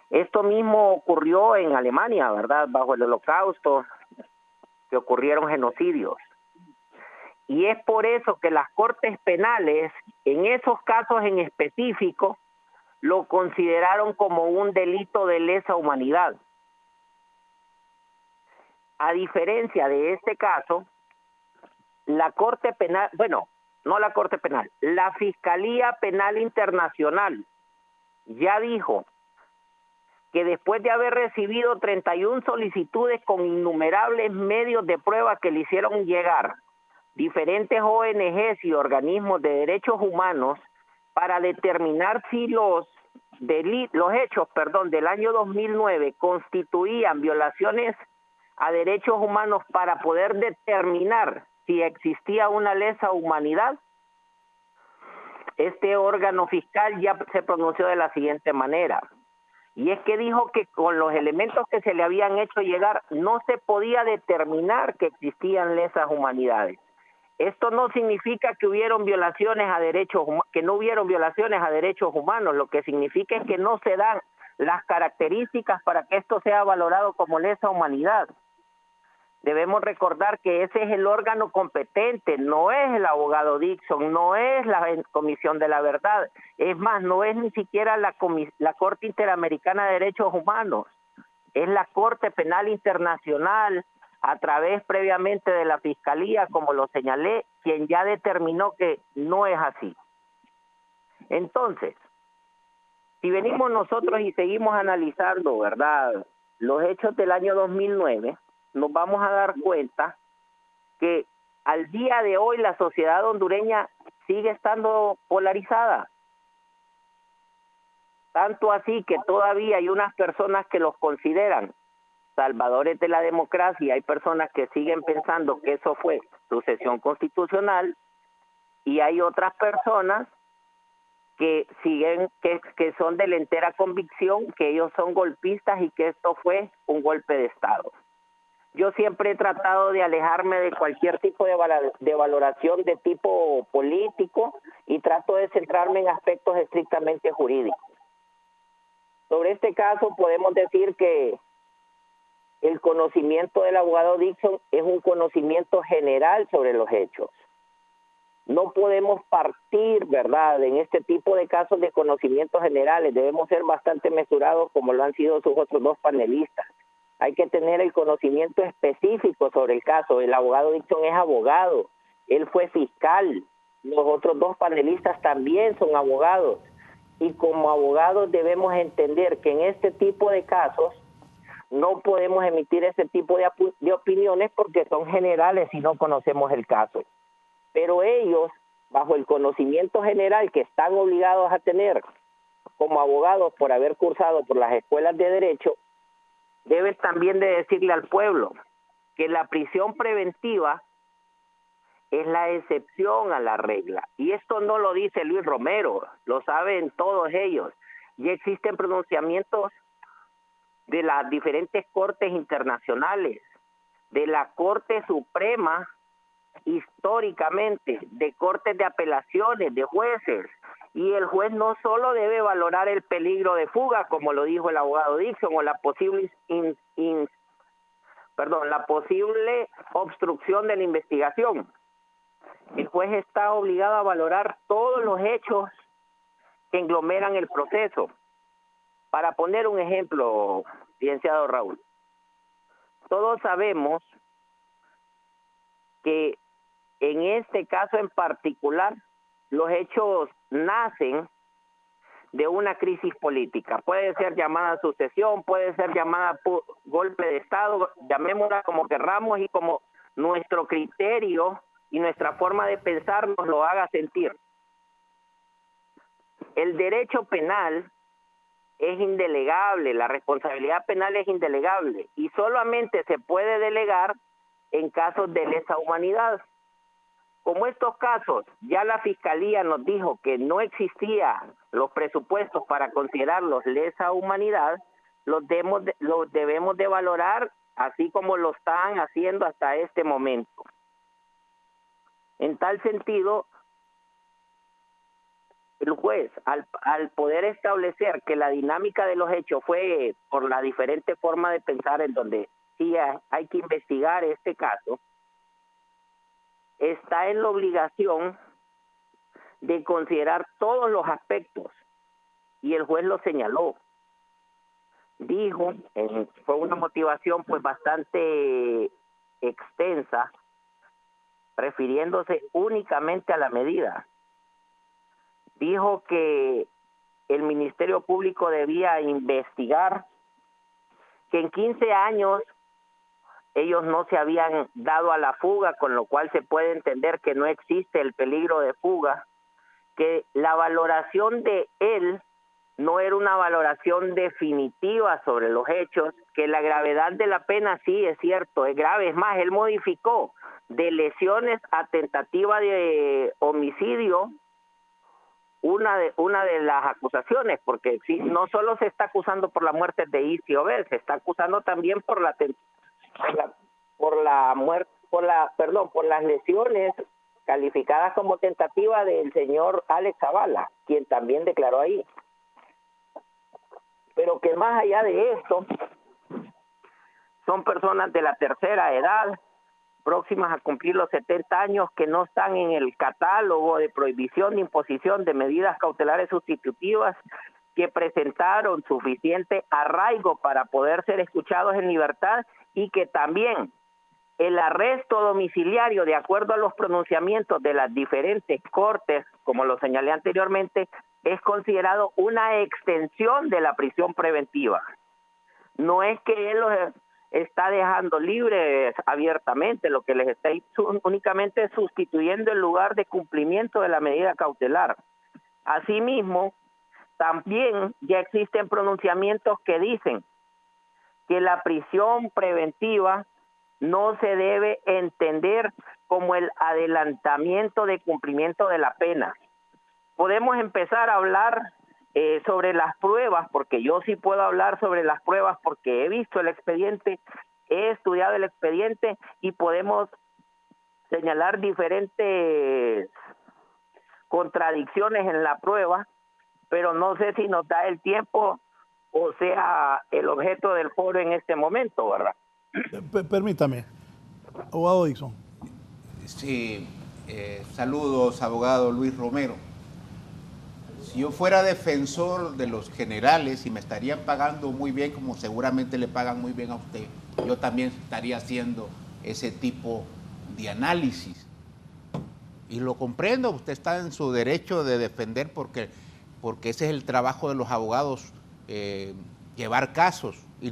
Esto mismo ocurrió en Alemania, ¿verdad? Bajo el Holocausto, que ocurrieron genocidios. Y es por eso que las cortes penales, en esos casos en específico, lo consideraron como un delito de lesa humanidad. A diferencia de este caso, la Corte Penal, bueno, no la Corte Penal, la Fiscalía Penal Internacional ya dijo que después de haber recibido 31 solicitudes con innumerables medios de prueba que le hicieron llegar diferentes ONGs y organismos de derechos humanos para determinar si los hechos del año 2009 constituían violaciones a derechos humanos para poder determinar si existía una lesa humanidad, este órgano fiscal ya se pronunció de la siguiente manera. Y es que dijo que con los elementos que se le habían hecho llegar no se podía determinar que existían lesas humanidades. Esto no significa que hubieron violaciones a que no hubieron violaciones a derechos humanos. Lo que significa es que no se dan las características para que esto sea valorado como lesa humanidad. Debemos recordar que ese es el órgano competente, no es el abogado Dixon, no es la Comisión de la Verdad, es más, no es ni siquiera la Corte Interamericana de Derechos Humanos, es la Corte Penal Internacional, a través previamente de la Fiscalía, como lo señalé, quien ya determinó que no es así. Entonces, si venimos nosotros y seguimos analizando, ¿verdad?, los hechos del año 2009, nos vamos a dar cuenta que al día de hoy la sociedad hondureña sigue estando polarizada. Tanto así que todavía hay unas personas que los consideran salvadores de la democracia, hay personas que siguen pensando que eso fue sucesión constitucional, y hay otras personas que siguen, que son de la entera convicción que ellos son golpistas y que esto fue un golpe de Estado. Yo siempre he tratado de alejarme de cualquier tipo de valoración de tipo político y trato de centrarme en aspectos estrictamente jurídicos. Sobre este caso podemos decir que el conocimiento del abogado Dixon es un conocimiento general sobre los hechos. No podemos partir, ¿verdad?, en este tipo de casos de conocimientos generales. Debemos ser bastante mesurados como lo han sido sus otros dos panelistas. Hay que tener el conocimiento específico sobre el caso. El abogado Dixon es abogado, él fue fiscal. Los otros dos panelistas también son abogados. Y como abogados debemos entender que en este tipo de casos no podemos emitir ese tipo de opiniones porque son generales y no conocemos el caso. Pero ellos, bajo el conocimiento general que están obligados a tener como abogados por haber cursado por las escuelas de derecho, deben también de decirle al pueblo que la prisión preventiva es la excepción a la regla. Y esto no lo dice Luis Romero, lo saben todos ellos. Ya existen pronunciamientos de las diferentes cortes internacionales, de la Corte Suprema históricamente, de cortes de apelaciones, de jueces, y el juez no solo debe valorar el peligro de fuga, como lo dijo el abogado Dixon, o la posible la posible obstrucción de la investigación. El juez está obligado a valorar todos los hechos que englomeran el proceso. Para poner un ejemplo, licenciado Raúl, todos sabemos que en este caso en particular los hechos nacen de una crisis política. Puede ser llamada sucesión, puede ser llamada golpe de Estado, llamémosla como querramos y como nuestro criterio y nuestra forma de pensar nos lo haga sentir. El derecho penal es indelegable, la responsabilidad penal es indelegable y solamente se puede delegar en casos de lesa humanidad. Como estos casos, ya la Fiscalía nos dijo que no existían los presupuestos para considerarlos lesa humanidad, los debemos de valorar así como lo están haciendo hasta este momento. En tal sentido, el juez, al poder establecer que la dinámica de los hechos fue por la diferente forma de pensar en donde sí hay que investigar este caso, está en la obligación de considerar todos los aspectos, y el juez lo señaló. Dijo, fue una motivación pues bastante extensa, refiriéndose únicamente a la medida. Dijo que el Ministerio Público debía investigar, que en 15 años ellos no se habían dado a la fuga, con lo cual se puede entender que no existe el peligro de fuga, que la valoración de él no era una valoración definitiva sobre los hechos, que la gravedad de la pena sí es cierto, es grave, es más, él modificó de lesiones a tentativa de homicidio una de las acusaciones, porque sí, no solo se está acusando por la muerte de Isi Obed, se está acusando también por las lesiones calificadas como tentativa del señor Alex Zavala, quien también declaró ahí. Pero que más allá de esto, son personas de la tercera edad, próximas a cumplir los 70 años, que no están en el catálogo de prohibición de imposición de medidas cautelares sustitutivas, que presentaron suficiente arraigo para poder ser escuchados en libertad, y que también el arresto domiciliario, de acuerdo a los pronunciamientos de las diferentes cortes, como lo señalé anteriormente, es considerado una extensión de la prisión preventiva. No es que él está dejando libres abiertamente, lo que les está únicamente sustituyendo el lugar de cumplimiento de la medida cautelar. Asimismo, también ya existen pronunciamientos que dicen que la prisión preventiva no se debe entender como el adelantamiento de cumplimiento de la pena. Podemos empezar a hablar sobre las pruebas, porque yo sí puedo hablar sobre las pruebas porque he visto el expediente, he estudiado el expediente y podemos señalar diferentes contradicciones en la prueba, pero no sé si nos da el tiempo o sea el objeto del foro en este momento, ¿verdad? Permítame, abogado Dixon. Sí, saludos, abogado Luis Romero. Si yo fuera defensor de los generales y me estarían pagando muy bien, como seguramente le pagan muy bien a usted, yo también estaría haciendo ese tipo de análisis. Y lo comprendo, usted está en su derecho de defender porque ese es el trabajo de los abogados, llevar casos. Y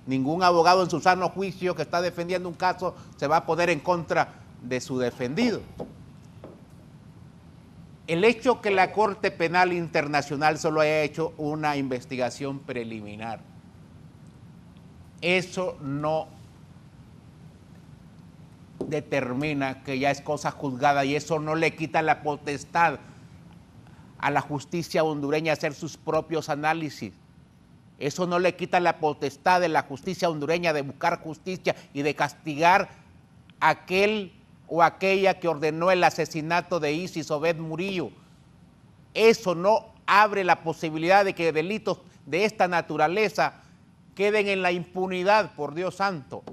ningún abogado en su sano juicio que está defendiendo un caso se va a poner en contra de su defendido. El hecho que la Corte Penal Internacional solo haya hecho una investigación preliminar, eso no determina que ya es cosa juzgada y eso no le quita la potestad a la justicia hondureña hacer sus propios análisis. Eso no le quita la potestad de la justicia hondureña de buscar justicia y de castigar a aquel o aquella que ordenó el asesinato de Isis Obed Murillo. Eso no abre la posibilidad de que delitos de esta naturaleza queden en la impunidad, por Dios santo.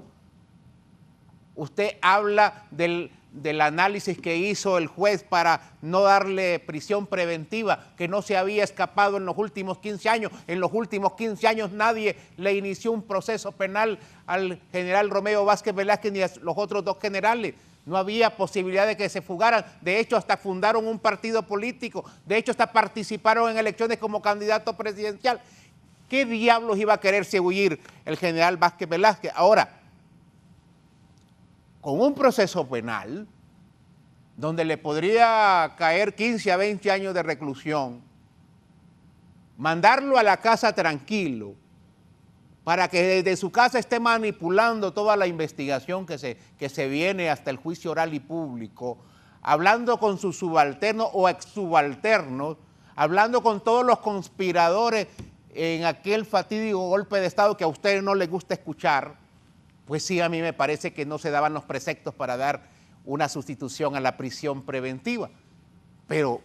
Usted habla del análisis que hizo el juez para no darle prisión preventiva, que no se había escapado en los últimos 15 años. En los últimos 15 años nadie le inició un proceso penal al general Romeo Vázquez Velázquez ni a los otros dos generales. No había posibilidad de que se fugaran. De hecho, hasta fundaron un partido político. De hecho, hasta participaron en elecciones como candidato presidencial. ¿Qué diablos iba a quererse huir el general Vázquez Velázquez? Ahora, con un proceso penal donde le podría caer 15 a 20 años de reclusión, mandarlo a la casa tranquilo, para que desde su casa esté manipulando toda la investigación que se viene hasta el juicio oral y público, hablando con sus subalternos o exsubalternos, hablando con todos los conspiradores en aquel fatídico golpe de Estado que a ustedes no les gusta escuchar, pues sí, a mí me parece que no se daban los preceptos para dar una sustitución a la prisión preventiva. Pero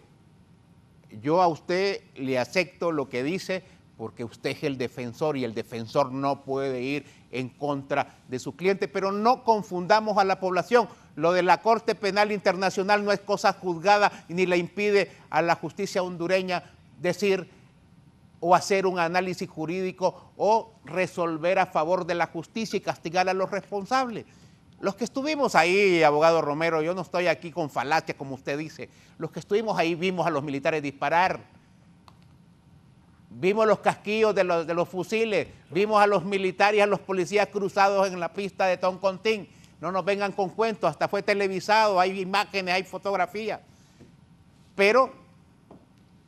yo a usted le acepto lo que dice, porque usted es el defensor y el defensor no puede ir en contra de su cliente, pero no confundamos a la población. Lo de la Corte Penal Internacional no es cosa juzgada ni le impide a la justicia hondureña decir o hacer un análisis jurídico o resolver a favor de la justicia y castigar a los responsables. Los que estuvimos ahí, abogado Romero, yo no estoy aquí con falacias como usted dice, los que estuvimos ahí vimos a los militares disparar, vimos los casquillos de los fusiles, vimos a los militares y a los policías cruzados en la pista de Toncontín. No nos vengan con cuentos, hasta fue televisado, hay imágenes, hay fotografías. Pero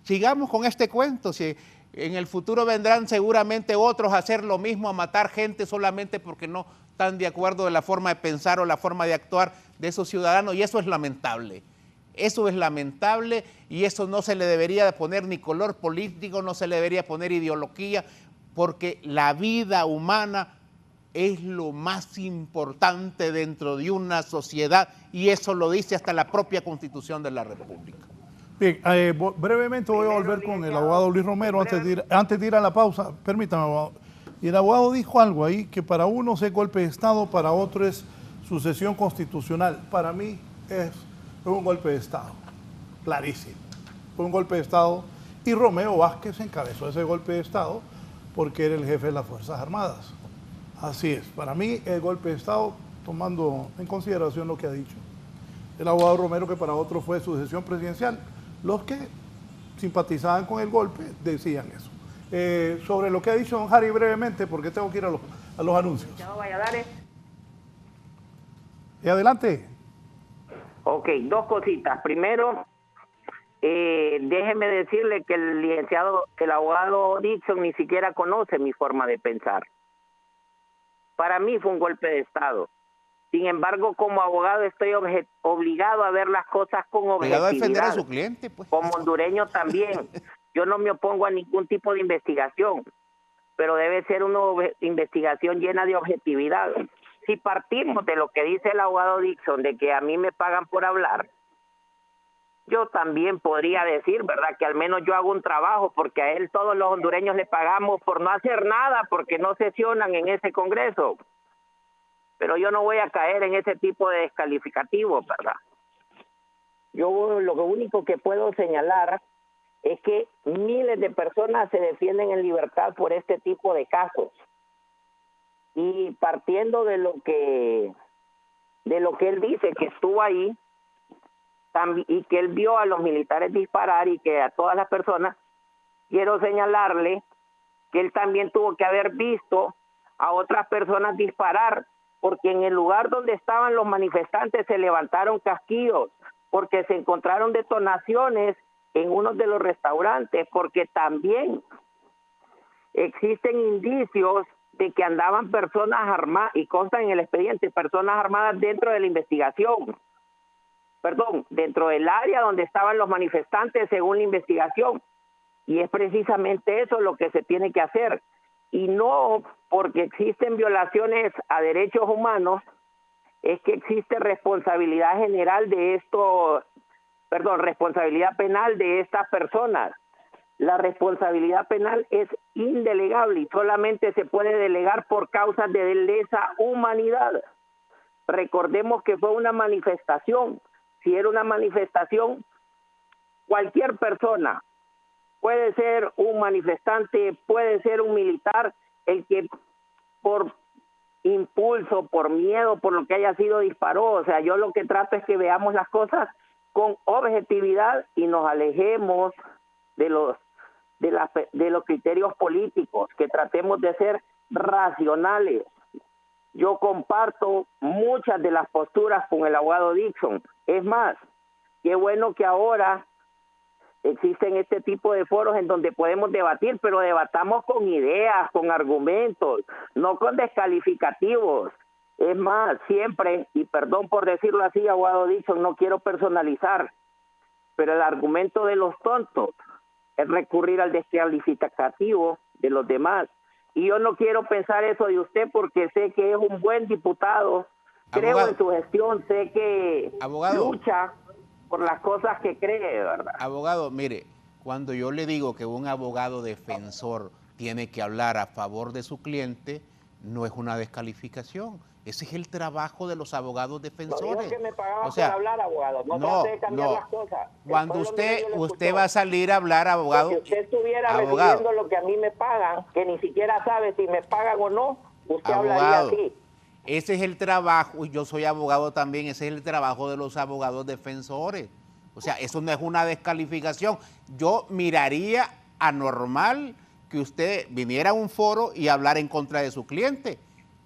sigamos con este cuento, si en el futuro vendrán seguramente otros a hacer lo mismo, a matar gente solamente porque no están de acuerdo de la forma de pensar o la forma de actuar de esos ciudadanos, y eso es lamentable. Eso es lamentable y eso no se le debería poner ni color político, no se le debería poner ideología, porque la vida humana es lo más importante dentro de una sociedad y eso lo dice hasta la propia Constitución de la República. Bien, brevemente voy a volver con el abogado Luis Romero antes de ir a la pausa. Permítame, abogado. Y el abogado dijo algo ahí, que para unos es golpe de Estado, para otros es sucesión constitucional. Para mí es un golpe de Estado, clarísimo. Fue un golpe de Estado y Romeo Vázquez encabezó ese golpe de Estado porque era el jefe de las Fuerzas Armadas. Así es, para mí el golpe de Estado, tomando en consideración lo que ha dicho el abogado Romero, que para otros fue sucesión presidencial. Los que simpatizaban con el golpe decían eso. Sobre lo que ha dicho don Harry brevemente, porque tengo que ir a los anuncios. Valladares. Y adelante. Ok, dos cositas. Primero, déjeme decirle que el abogado Dixon ni siquiera conoce mi forma de pensar. Para mí fue un golpe de Estado. Sin embargo, como abogado estoy obligado a ver las cosas con objetividad. Obligado a defender a su cliente, pues. Como hondureño también. Yo no me opongo a ningún tipo de investigación, pero debe ser una investigación llena de objetividad. Si partimos de lo que dice el abogado Dixon, de que a mí me pagan por hablar, yo también podría decir, ¿verdad?, que al menos yo hago un trabajo, porque a él todos los hondureños le pagamos por no hacer nada, porque no sesionan en ese Congreso. Pero yo no voy a caer en ese tipo de descalificativos, ¿verdad? Yo lo único que puedo señalar es que miles de personas se defienden en libertad por este tipo de casos. Y partiendo de lo que él dice, que estuvo ahí y que él vio a los militares disparar y que a todas las personas, quiero señalarle que él también tuvo que haber visto a otras personas disparar, porque en el lugar donde estaban los manifestantes se levantaron casquillos, porque se encontraron detonaciones en uno de los restaurantes, porque también existen indicios de que andaban personas armadas, y constan en el expediente, personas armadas dentro de la investigación, dentro del área donde estaban los manifestantes según la investigación, y es precisamente eso lo que se tiene que hacer, y no porque existen violaciones a derechos humanos, es que existe responsabilidad general de esto, responsabilidad penal de estas personas. La responsabilidad penal es indelegable y solamente se puede delegar por causas de lesa humanidad. Recordemos que fue una manifestación. Si era una manifestación, cualquier persona, puede ser un manifestante, puede ser un militar, el que por impulso, por miedo, por lo que haya sido disparó. O sea, yo lo que trato es que veamos las cosas con objetividad y nos alejemos de los criterios políticos, que tratemos de ser racionales. Yo comparto muchas de las posturas con el abogado Dixon. Es más, qué bueno que ahora existen este tipo de foros en donde podemos debatir, pero debatamos con ideas, con argumentos, no con descalificativos. Es más, siempre, y perdón por decirlo así, abogado Dixon, no quiero personalizar, pero el argumento de los tontos es recurrir al descalificativo de los demás. Y yo no quiero pensar eso de usted porque sé que es un buen diputado, creo Abogado. en su gestión, sé que Abogado. lucha por las cosas que cree, ¿verdad? Abogado, mire, cuando yo le digo que un abogado defensor tiene que hablar a favor de su cliente, no es una descalificación. Ese es el trabajo de los abogados defensores. No digo que me pagaban O sea, por hablar, abogado. No trate de cambiar las cosas. Cuando El pueblo hondureño lo usted escuchó. va a salir a hablar, abogado. Si usted estuviera abogado, recibiendo lo que a mí me pagan, que ni siquiera sabe si me pagan o no, usted hablaría abogado, así. ese es el trabajo, y yo soy abogado también, ese es el trabajo de los abogados defensores. O sea, eso no es una descalificación. Yo miraría anormal que usted viniera a un foro y hablara en contra de su cliente.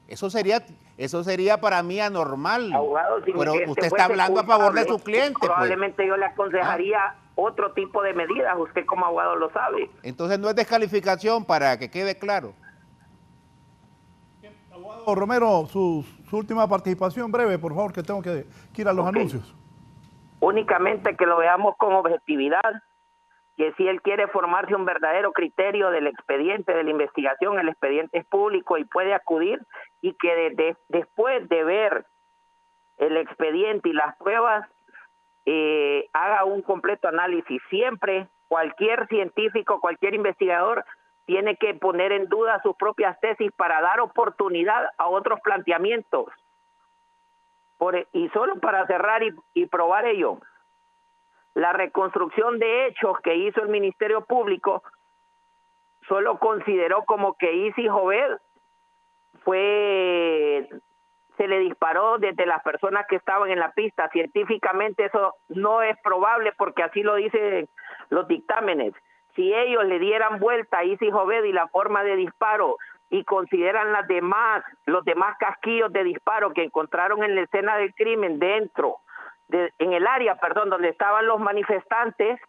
Eso sería para mí anormal. Abogado, si pero mi cliente usted está fuese hablando a favor de culpable, su cliente. probablemente yo le aconsejaría otro tipo de medidas. Usted como abogado lo sabe. Entonces no es descalificación, para que quede claro. Abogado Romero, su última participación breve, por favor, que tengo que ir a los anuncios. Únicamente que lo veamos con objetividad, que si él quiere formarse un verdadero criterio del expediente, de la investigación, el expediente es público y puede acudir, y que después de ver el expediente y las pruebas, haga un completo análisis. Siempre cualquier científico, cualquier investigador tiene que poner en duda sus propias tesis para dar oportunidad a otros planteamientos. Y solo para cerrar y probar ello, la reconstrucción de hechos que hizo el Ministerio Público solo consideró como que Isis Jovet se le disparó desde las personas que estaban en la pista. Científicamente eso no es probable porque así lo dicen los dictámenes. Si ellos le dieran vuelta a Isis Jovet y la forma de disparo y consideran los demás casquillos de disparo que encontraron en la escena del crimen en el área, donde estaban los manifestantes,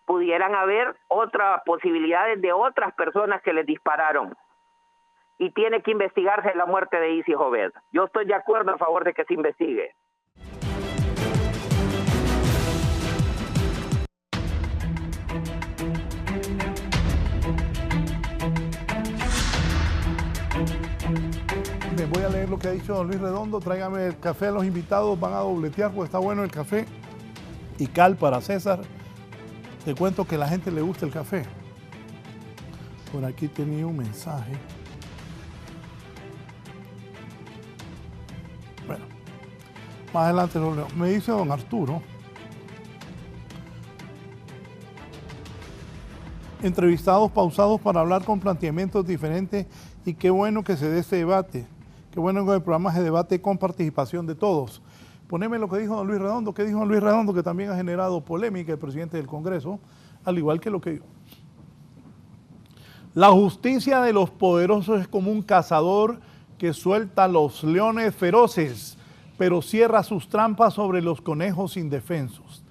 pudieran haber otras posibilidades de otras personas que les dispararon. Y tiene que investigarse la muerte de Isis Obed. Yo estoy de acuerdo a favor de que se investigue. Me voy a leer lo que ha dicho don Luis Redondo. Tráigame el café a los invitados, van a dobletear porque está bueno el café. Y cal para César. Te cuento que a la gente le gusta el café. Por aquí tenía un mensaje. Bueno, más adelante lo leo. Me dice don Arturo. Entrevistados pausados para hablar con planteamientos diferentes y qué bueno que se dé este debate. Qué bueno que el programa se debate con participación de todos. Poneme lo que dijo don Luis Redondo. ¿Qué dijo don Luis Redondo? Que también ha generado polémica el presidente del Congreso, al igual que lo que dijo. La justicia de los poderosos es como un cazador que suelta a los leones feroces, pero cierra sus trampas sobre los conejos indefensos.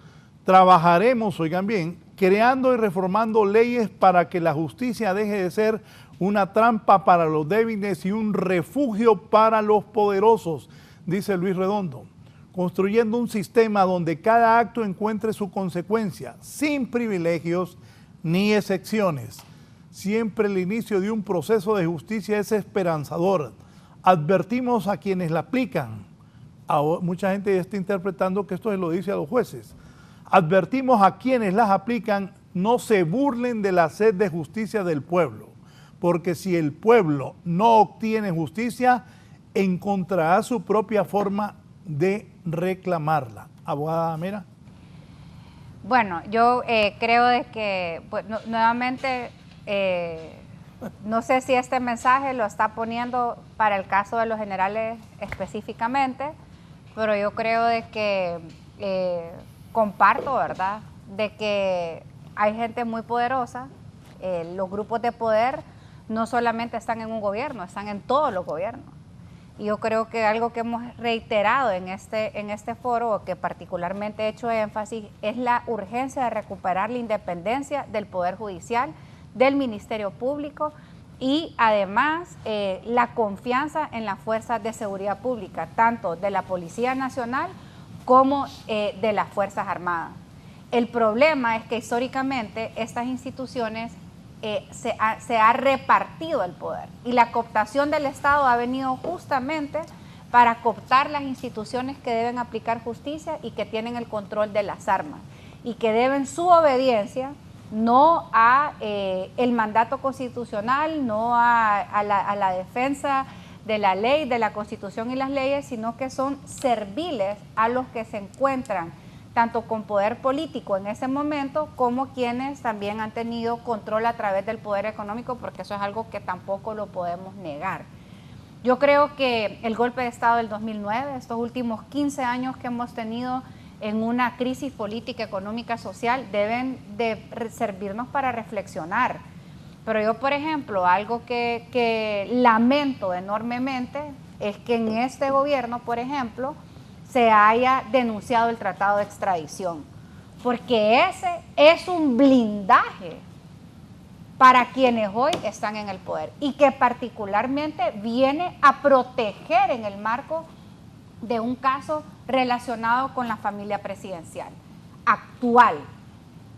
Trabajaremos, oigan bien, creando y reformando leyes para que la justicia deje de ser una trampa para los débiles y un refugio para los poderosos, dice Luis Redondo, construyendo un sistema donde cada acto encuentre su consecuencia, sin privilegios ni excepciones. Siempre el inicio de un proceso de justicia es esperanzador. Advertimos a quienes la aplican. Mucha gente ya está interpretando que esto se lo dice a los jueces. Advertimos a quienes las aplican, no se burlen de la sed de justicia del pueblo, porque si el pueblo no obtiene justicia, encontrará su propia forma de reclamarla. Abogada Mera. Bueno, yo creo de que, pues, nuevamente, no sé si este mensaje lo está poniendo para el caso de los generales específicamente, pero yo creo de que comparto, ¿verdad?, de que hay gente muy poderosa. Los grupos de poder no solamente están en un gobierno, están en todos los gobiernos. Y yo creo que algo que hemos reiterado en este foro, o que particularmente he hecho énfasis, es la urgencia de recuperar la independencia del Poder Judicial, del Ministerio Público y además la confianza en las fuerzas de seguridad pública, tanto de la Policía Nacional como de las Fuerzas Armadas. El problema es que históricamente estas instituciones se ha repartido el poder y la cooptación del Estado ha venido justamente para cooptar las instituciones que deben aplicar justicia y que tienen el control de las armas y que deben su obediencia no a el mandato constitucional, no a la defensa de la ley, de la Constitución y las leyes, sino que son serviles a los que se encuentran tanto con poder político en ese momento, como quienes también han tenido control a través del poder económico, porque eso es algo que tampoco lo podemos negar. Yo creo que el golpe de Estado del 2009, estos últimos 15 años que hemos tenido en una crisis política, económica, social, deben de servirnos para reflexionar. Pero yo, por ejemplo, algo que lamento enormemente es que en este gobierno, por ejemplo, se haya denunciado el tratado de extradición, porque ese es un blindaje para quienes hoy están en el poder y que particularmente viene a proteger en el marco de un caso relacionado con la familia presidencial actual.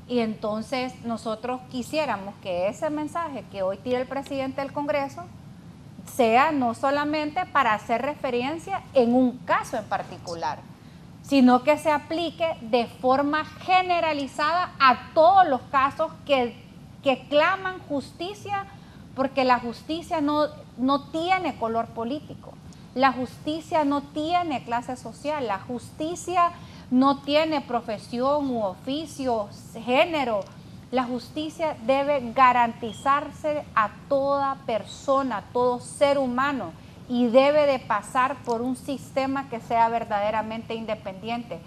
Y entonces nosotros quisiéramos que ese mensaje que hoy tira el presidente del Congreso sea no solamente para hacer referencia en un caso en particular, sino que se aplique de forma generalizada a todos los casos que claman justicia, porque la justicia no tiene color político, la justicia no tiene clase social, la justicia no tiene profesión u oficio, género. La justicia debe garantizarse a toda persona, a todo ser humano, y debe de pasar por un sistema que sea verdaderamente independiente.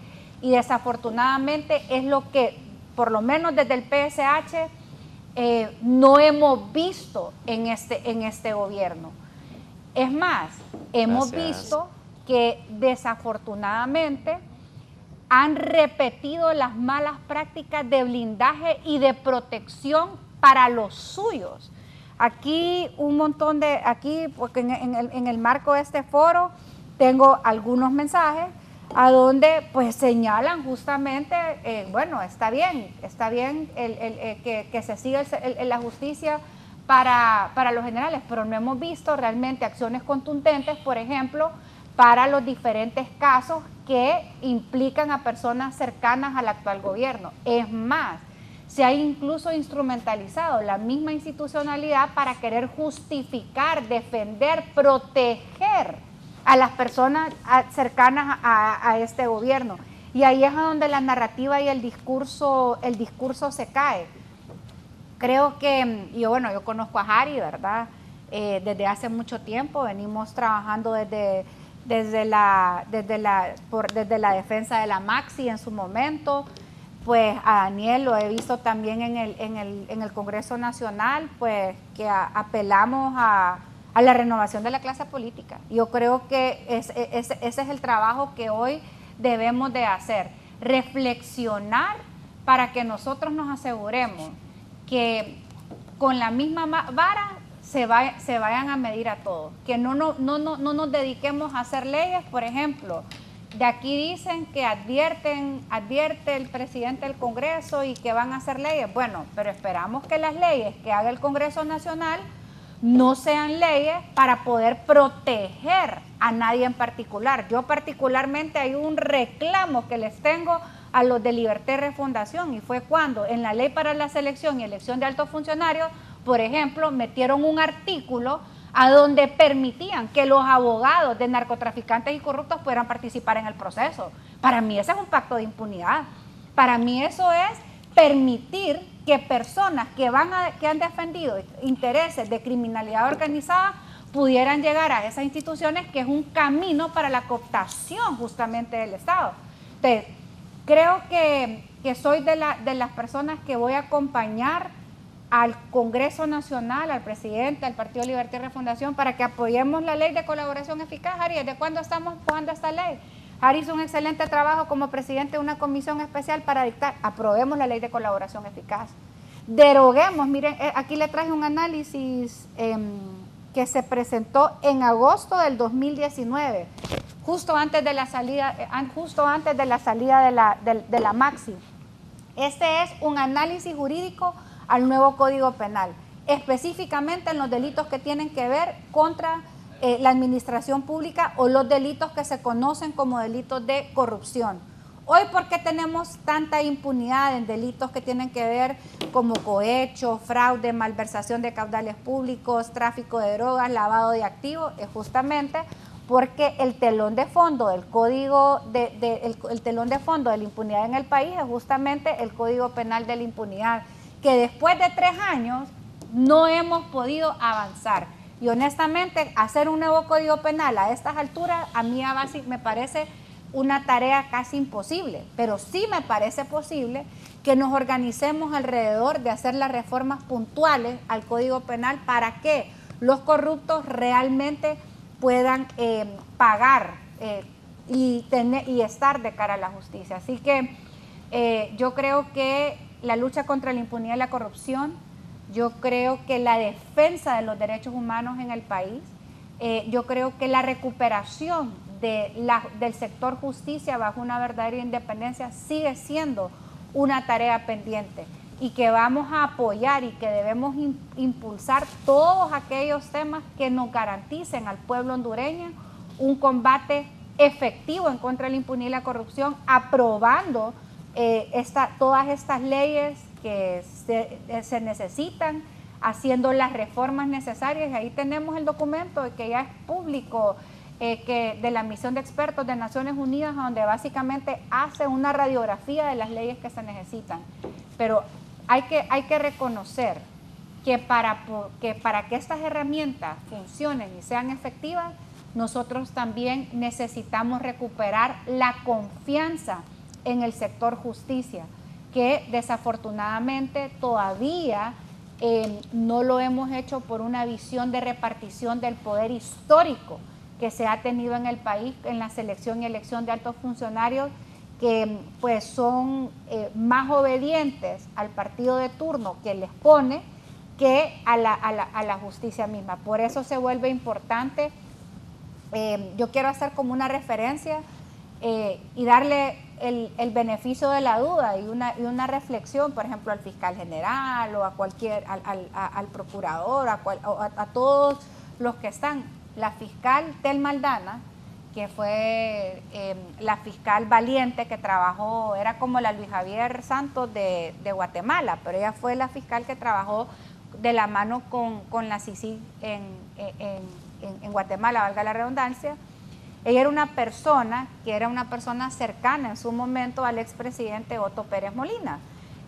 Y desafortunadamente es lo que, por lo menos desde el PSH, no hemos visto en este gobierno. Es más, hemos visto que desafortunadamente han repetido las malas prácticas de blindaje y de protección para los suyos. Aquí porque en el marco de este foro tengo algunos mensajes a donde pues señalan justamente, bueno, está bien que se siga la justicia para los generales, pero no hemos visto realmente acciones contundentes, por ejemplo, para los diferentes casos que implican a personas cercanas al actual gobierno. Es más, se ha incluso instrumentalizado la misma institucionalidad para querer justificar, defender, proteger a las personas cercanas a este gobierno. Y ahí es donde la narrativa y el discurso se cae. Creo que, yo conozco a Harry, ¿verdad? Desde hace mucho tiempo, venimos trabajando desde la defensa de la Maxi en su momento. Pues a Daniel lo he visto también en el Congreso Nacional, pues que apelamos a la renovación de la clase política. Yo creo que ese es el trabajo que hoy debemos de hacer, reflexionar para que nosotros nos aseguremos que con la misma vara se vayan a medir a todos, que no nos dediquemos a hacer leyes. Por ejemplo, de aquí dicen que advierte el presidente del Congreso y que van a hacer leyes. Bueno, pero esperamos que las leyes que haga el Congreso Nacional no sean leyes para poder proteger a nadie en particular. Yo particularmente hay un reclamo que les tengo a los de Libertad y Refundación, y fue cuando en la ley para la selección y elección de altos funcionarios, por ejemplo, metieron un artículo a donde permitían que los abogados de narcotraficantes y corruptos pudieran participar en el proceso. Para mí ese es un pacto de impunidad. Para mí eso es permitir que personas que han defendido intereses de criminalidad organizada pudieran llegar a esas instituciones, que es un camino para la cooptación justamente del Estado. Entonces, creo que soy de las personas que voy a acompañar al Congreso Nacional, al presidente, al Partido Libertad y Refundación, para que apoyemos la ley de colaboración eficaz. Harry, ¿desde cuándo estamos empujando esta ley? Harry hizo un excelente trabajo como presidente de una comisión especial para dictar. Aprobemos la ley de colaboración eficaz. Deroguemos, miren, aquí le traje un análisis que se presentó en agosto del 2019, justo antes de la salida de la Maxi. Este es un análisis jurídico al nuevo Código Penal, específicamente en los delitos que tienen que ver contra la administración pública o los delitos que se conocen como delitos de corrupción. Hoy, ¿por qué tenemos tanta impunidad en delitos que tienen que ver como cohecho, fraude, malversación de caudales públicos, tráfico de drogas, lavado de activos? Es justamente porque el telón de fondo del código, el telón de fondo de la impunidad en el país es justamente el Código Penal de la impunidad, que después de 3 años no hemos podido avanzar. Y honestamente, hacer un nuevo Código Penal a estas alturas, a mí me parece una tarea casi imposible, pero sí me parece posible que nos organicemos alrededor de hacer las reformas puntuales al Código Penal para que los corruptos realmente puedan pagar y estar de cara a la justicia. Así que yo creo que la lucha contra la impunidad y la corrupción, yo creo que la defensa de los derechos humanos en el país, yo creo que la recuperación del sector justicia bajo una verdadera independencia sigue siendo una tarea pendiente, y que vamos a apoyar y que debemos impulsar todos aquellos temas que nos garanticen al pueblo hondureño un combate efectivo en contra de la impunidad y la corrupción, aprobando todas estas leyes que se necesitan, haciendo las reformas necesarias. Y ahí tenemos el documento que ya es público, de la misión de expertos de Naciones Unidas, donde básicamente hace una radiografía de las leyes que se necesitan. Pero hay que reconocer que para que estas herramientas funcionen y sean efectivas, nosotros también necesitamos recuperar la confianza en el sector justicia, que desafortunadamente todavía no lo hemos hecho por una visión de repartición del poder histórico que se ha tenido en el país en la selección y elección de altos funcionarios que pues son más obedientes al partido de turno que les pone que a la justicia misma. Por eso se vuelve importante, yo quiero hacer como una referencia y darle el beneficio de la duda y una reflexión, por ejemplo, al fiscal general o a al procurador, a todos los que están. La fiscal Telma Aldana, que fue la fiscal valiente que trabajó, era como la Luis Javier Santos de Guatemala, pero ella fue la fiscal que trabajó de la mano con la CICIG en Guatemala, valga la redundancia. Ella era una persona cercana en su momento al expresidente Otto Pérez Molina.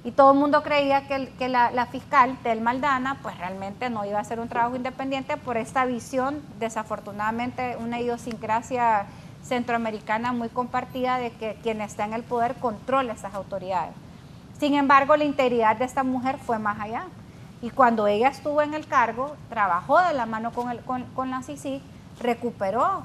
Y todo el mundo creía que la fiscal Telma Aldana pues realmente no iba a hacer un trabajo independiente por esta visión, desafortunadamente una idiosincrasia centroamericana muy compartida de que quien está en el poder controla esas autoridades. Sin embargo, la integridad de esta mujer fue más allá. Y cuando ella estuvo en el cargo, trabajó de la mano con la CICIG, recuperó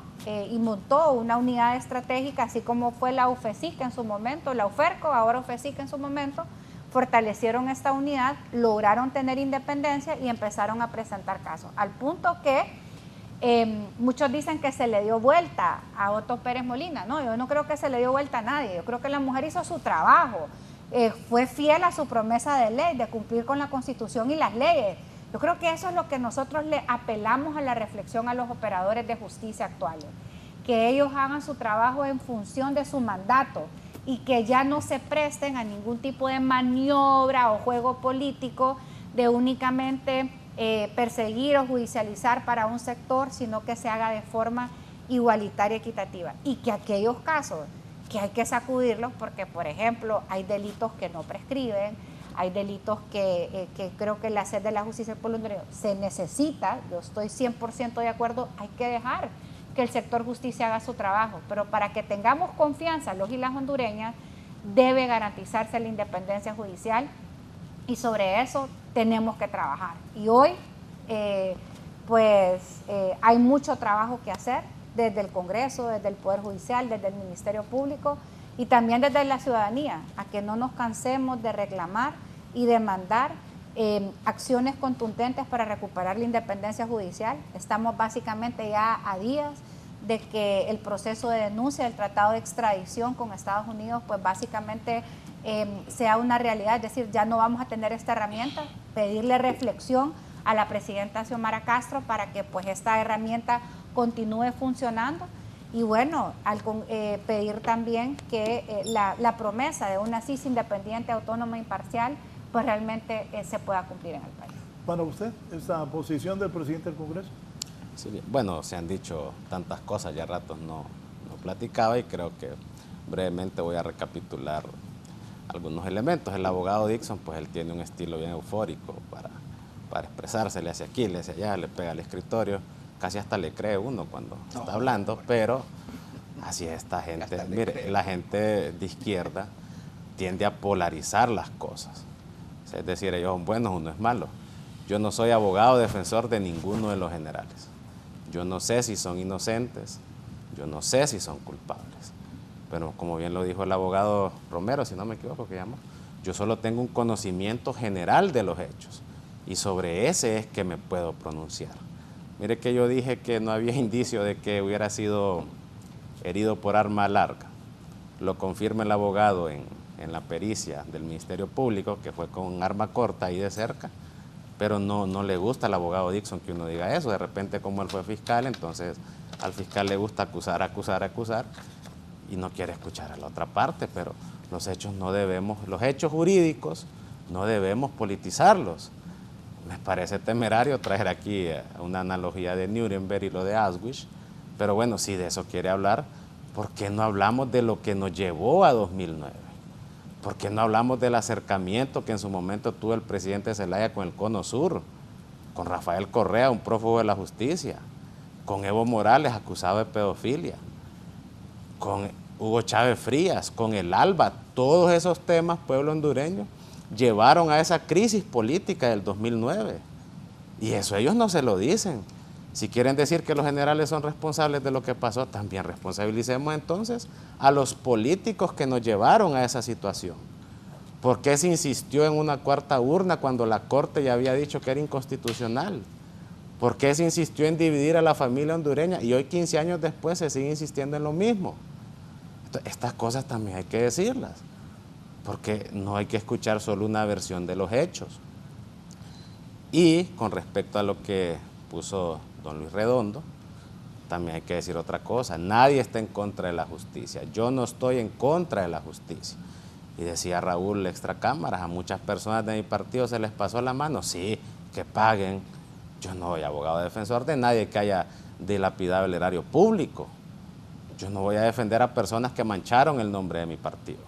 y montó una unidad estratégica, así como fue la UFECIC en su momento, la UFERCO, ahora UFECIC en su momento, fortalecieron esta unidad, lograron tener independencia y empezaron a presentar casos. Al punto que muchos dicen que se le dio vuelta a Otto Pérez Molina. No, yo no creo que se le dio vuelta a nadie. Yo creo que la mujer hizo su trabajo, fue fiel a su promesa de ley, de cumplir con la Constitución y las leyes. Yo creo que eso es lo que nosotros le apelamos a la reflexión a los operadores de justicia actuales, que ellos hagan su trabajo en función de su mandato y que ya no se presten a ningún tipo de maniobra o juego político de únicamente perseguir o judicializar para un sector, sino que se haga de forma igualitaria y equitativa. Y que aquellos casos que hay que sacudirlos, porque por ejemplo hay delitos que no prescriben, hay delitos que creo que la sed de la justicia por hondureño se necesita, yo estoy 100% de acuerdo, hay que dejar que el sector justicia haga su trabajo, pero para que tengamos confianza los y las hondureñas, debe garantizarse la independencia judicial y sobre eso tenemos que trabajar. Y hoy, hay mucho trabajo que hacer desde el Congreso, desde el Poder Judicial, desde el Ministerio Público y también desde la ciudadanía, a que no nos cansemos de reclamar y demandar acciones contundentes para recuperar la independencia judicial. Estamos básicamente ya a días de que el proceso de denuncia del tratado de extradición con Estados Unidos pues básicamente sea una realidad, es decir, ya no vamos a tener esta herramienta, pedirle reflexión a la presidenta Xiomara Castro para que pues esta herramienta continúe funcionando y bueno, pedir también que la promesa de una CICIG independiente, autónoma e imparcial pues realmente se pueda cumplir en el país. Para usted, esta posición del presidente del Congreso. Sí, bueno, se han dicho tantas cosas, ya ratos no platicaba y creo que brevemente voy a recapitular algunos elementos. El abogado Dixon, pues él tiene un estilo bien eufórico para expresarse, le hace aquí, le hace allá, le pega al escritorio, casi hasta le cree uno cuando está hablando, pero así es esta gente. Mire, la gente de izquierda tiende a polarizar las cosas. Es decir, ellos son buenos, uno es malo. Yo no soy abogado defensor de ninguno de los generales. Yo no sé si son inocentes, yo no sé si son culpables. Pero como bien lo dijo el abogado Romero, si no me equivoco, que llamó, yo solo tengo un conocimiento general de los hechos y sobre ese es que me puedo pronunciar. Mire que yo dije que no había indicio de que hubiera sido herido por arma larga. Lo confirma el abogado en la pericia del Ministerio Público, que fue con arma corta y de cerca, pero no le gusta al abogado Dixon que uno diga eso. De repente, como él fue fiscal, entonces al fiscal le gusta acusar y no quiere escuchar a la otra parte, pero los hechos jurídicos no debemos politizarlos. Me parece temerario traer aquí una analogía de Nuremberg y lo de Auschwitz, pero bueno, si de eso quiere hablar, ¿por qué no hablamos de lo que nos llevó a 2009? ¿Por qué no hablamos del acercamiento que en su momento tuvo el presidente Zelaya con el Cono Sur, con Rafael Correa, un prófugo de la justicia, con Evo Morales, acusado de pedofilia, con Hugo Chávez Frías, con el ALBA? Todos esos temas, pueblo hondureño, llevaron a esa crisis política del 2009. Y eso ellos no se lo dicen. Si quieren decir que los generales son responsables de lo que pasó, también responsabilicemos entonces a los políticos que nos llevaron a esa situación. ¿Por qué se insistió en una cuarta urna cuando la Corte ya había dicho que era inconstitucional? ¿Por qué se insistió en dividir a la familia hondureña? Y hoy, 15 años después, se sigue insistiendo en lo mismo. Entonces, estas cosas también hay que decirlas, porque no hay que escuchar solo una versión de los hechos. Y con respecto a lo que puso don Luis Redondo, también hay que decir otra cosa. Nadie está en contra de la justicia. Yo no estoy en contra de la justicia. Y decía Raúl extracámaras, a muchas personas de mi partido se les pasó la mano. Sí, que paguen. Yo no soy abogado defensor de nadie que haya dilapidado el erario público. Yo no voy a defender a personas que mancharon el nombre de mi partido.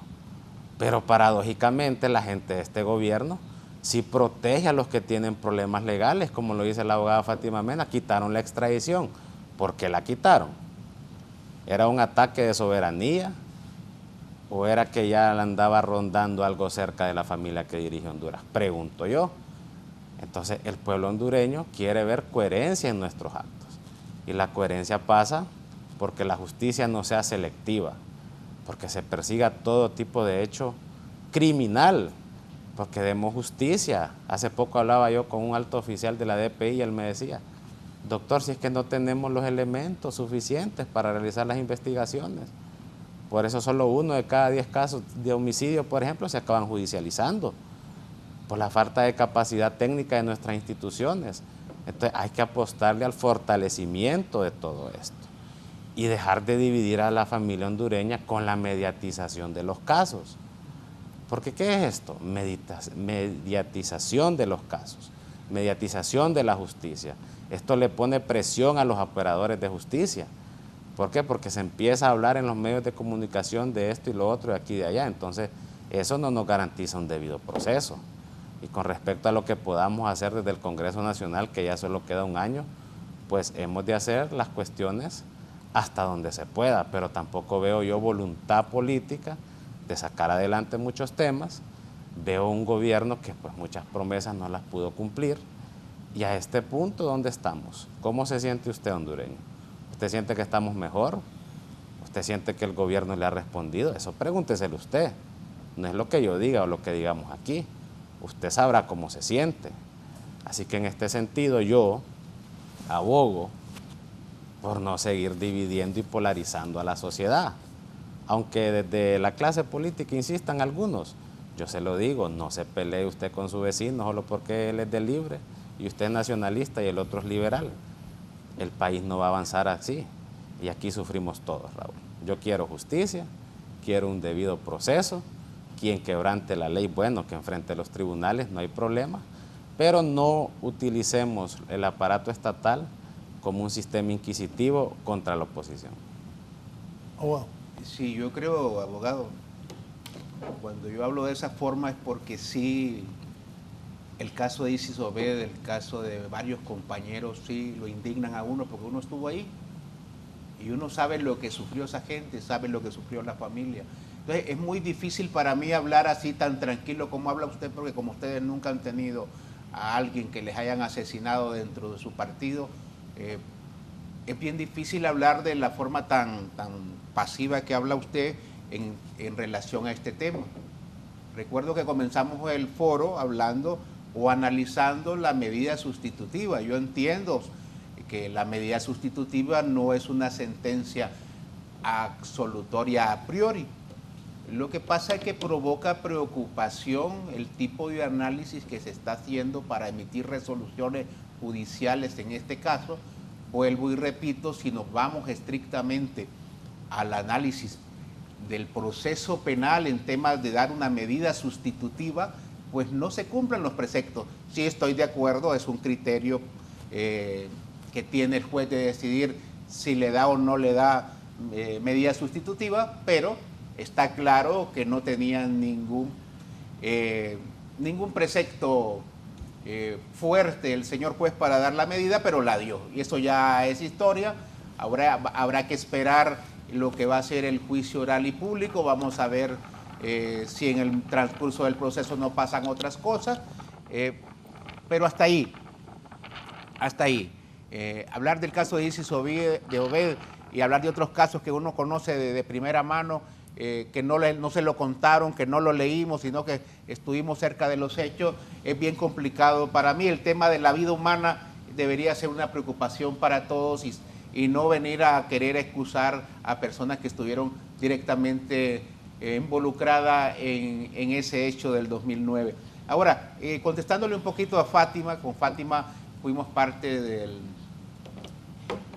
Pero paradójicamente la gente de este gobierno sí protege a los que tienen problemas legales, como lo dice la abogada Fátima Mena. Quitaron la extradición. ¿Por qué la quitaron? ¿Era un ataque de soberanía? ¿O era que ya andaba rondando algo cerca de la familia que dirige Honduras? Pregunto yo. Entonces el pueblo hondureño quiere ver coherencia en nuestros actos. Y la coherencia pasa porque la justicia no sea selectiva, porque se persiga todo tipo de hecho criminal, porque demos justicia. Hace poco hablaba yo con un alto oficial de la DPI y él me decía, doctor, si es que no tenemos los elementos suficientes para realizar las investigaciones, por eso solo 1 de cada 10 casos de homicidio, por ejemplo, se acaban judicializando, por la falta de capacidad técnica de nuestras instituciones. Entonces hay que apostarle al fortalecimiento de todo esto y dejar de dividir a la familia hondureña con la mediatización de los casos. Porque ¿qué es esto? Mediatización de los casos, mediatización de la justicia. Esto le pone presión a los operadores de justicia. ¿Por qué? Porque se empieza a hablar en los medios de comunicación de esto y lo otro, de aquí y de allá. Entonces, eso no nos garantiza un debido proceso. Y con respecto a lo que podamos hacer desde el Congreso Nacional, que ya solo queda un año, pues hemos de hacer las cuestiones hasta donde se pueda, pero tampoco veo yo voluntad política de sacar adelante muchos temas. Veo un gobierno que pues muchas promesas no las pudo cumplir. Y a este punto, ¿dónde estamos? ¿Cómo se siente usted, hondureño? ¿Usted siente que estamos mejor? ¿Usted siente que el gobierno le ha respondido? Eso pregúnteselo usted. No es lo que yo diga o lo que digamos aquí. Usted sabrá cómo se siente. Así que en este sentido yo abogo por no seguir dividiendo y polarizando a la sociedad. Aunque desde la clase política insistan algunos, yo se lo digo, no se pelee usted con su vecino solo porque él es de libre y usted es nacionalista y el otro es liberal. El país no va a avanzar así y aquí sufrimos todos, Raúl. Yo quiero justicia, quiero un debido proceso. Quien quebrante la ley, bueno, que enfrente los tribunales, no hay problema, pero no utilicemos el aparato estatal como un sistema inquisitivo contra la oposición. Wow. Sí, yo creo, abogado, cuando yo hablo de esa forma es porque sí, el caso de Isis Obed, el caso de varios compañeros, sí lo indignan a uno porque uno estuvo ahí y uno sabe lo que sufrió esa gente, sabe lo que sufrió la familia. Entonces es muy difícil para mí hablar así tan tranquilo como habla usted, porque como ustedes nunca han tenido a alguien que les hayan asesinado dentro de su partido, es bien difícil hablar de la forma tan pasiva que habla usted en relación a este tema. Recuerdo que comenzamos el foro hablando o analizando la medida sustitutiva. Yo entiendo que la medida sustitutiva no es una sentencia absolutoria a priori. Lo que pasa es que provoca preocupación el tipo de análisis que se está haciendo para emitir resoluciones judiciales en este caso. Vuelvo y repito, si nos vamos estrictamente al análisis del proceso penal en temas de dar una medida sustitutiva, pues no se cumplen los preceptos. Sí estoy de acuerdo, es un criterio que tiene el juez de decidir si le da o no le da medida sustitutiva, pero está claro que no tenían ningún precepto fuerte el señor juez para dar la medida, pero la dio. Y eso ya es historia. Ahora habrá que esperar lo que va a ser el juicio oral y público. Vamos a ver si en el transcurso del proceso no pasan otras cosas, pero hasta ahí. Hablar del caso de Isis Obed y hablar de otros casos que uno conoce de primera mano, que no se lo contaron, que no lo leímos, sino que estuvimos cerca de los hechos, es bien complicado. Para mí el tema de la vida humana debería ser una preocupación para todos y no venir a querer excusar a personas que estuvieron directamente involucradas en ese hecho del 2009. Ahora, contestándole un poquito a Fátima, con Fátima fuimos parte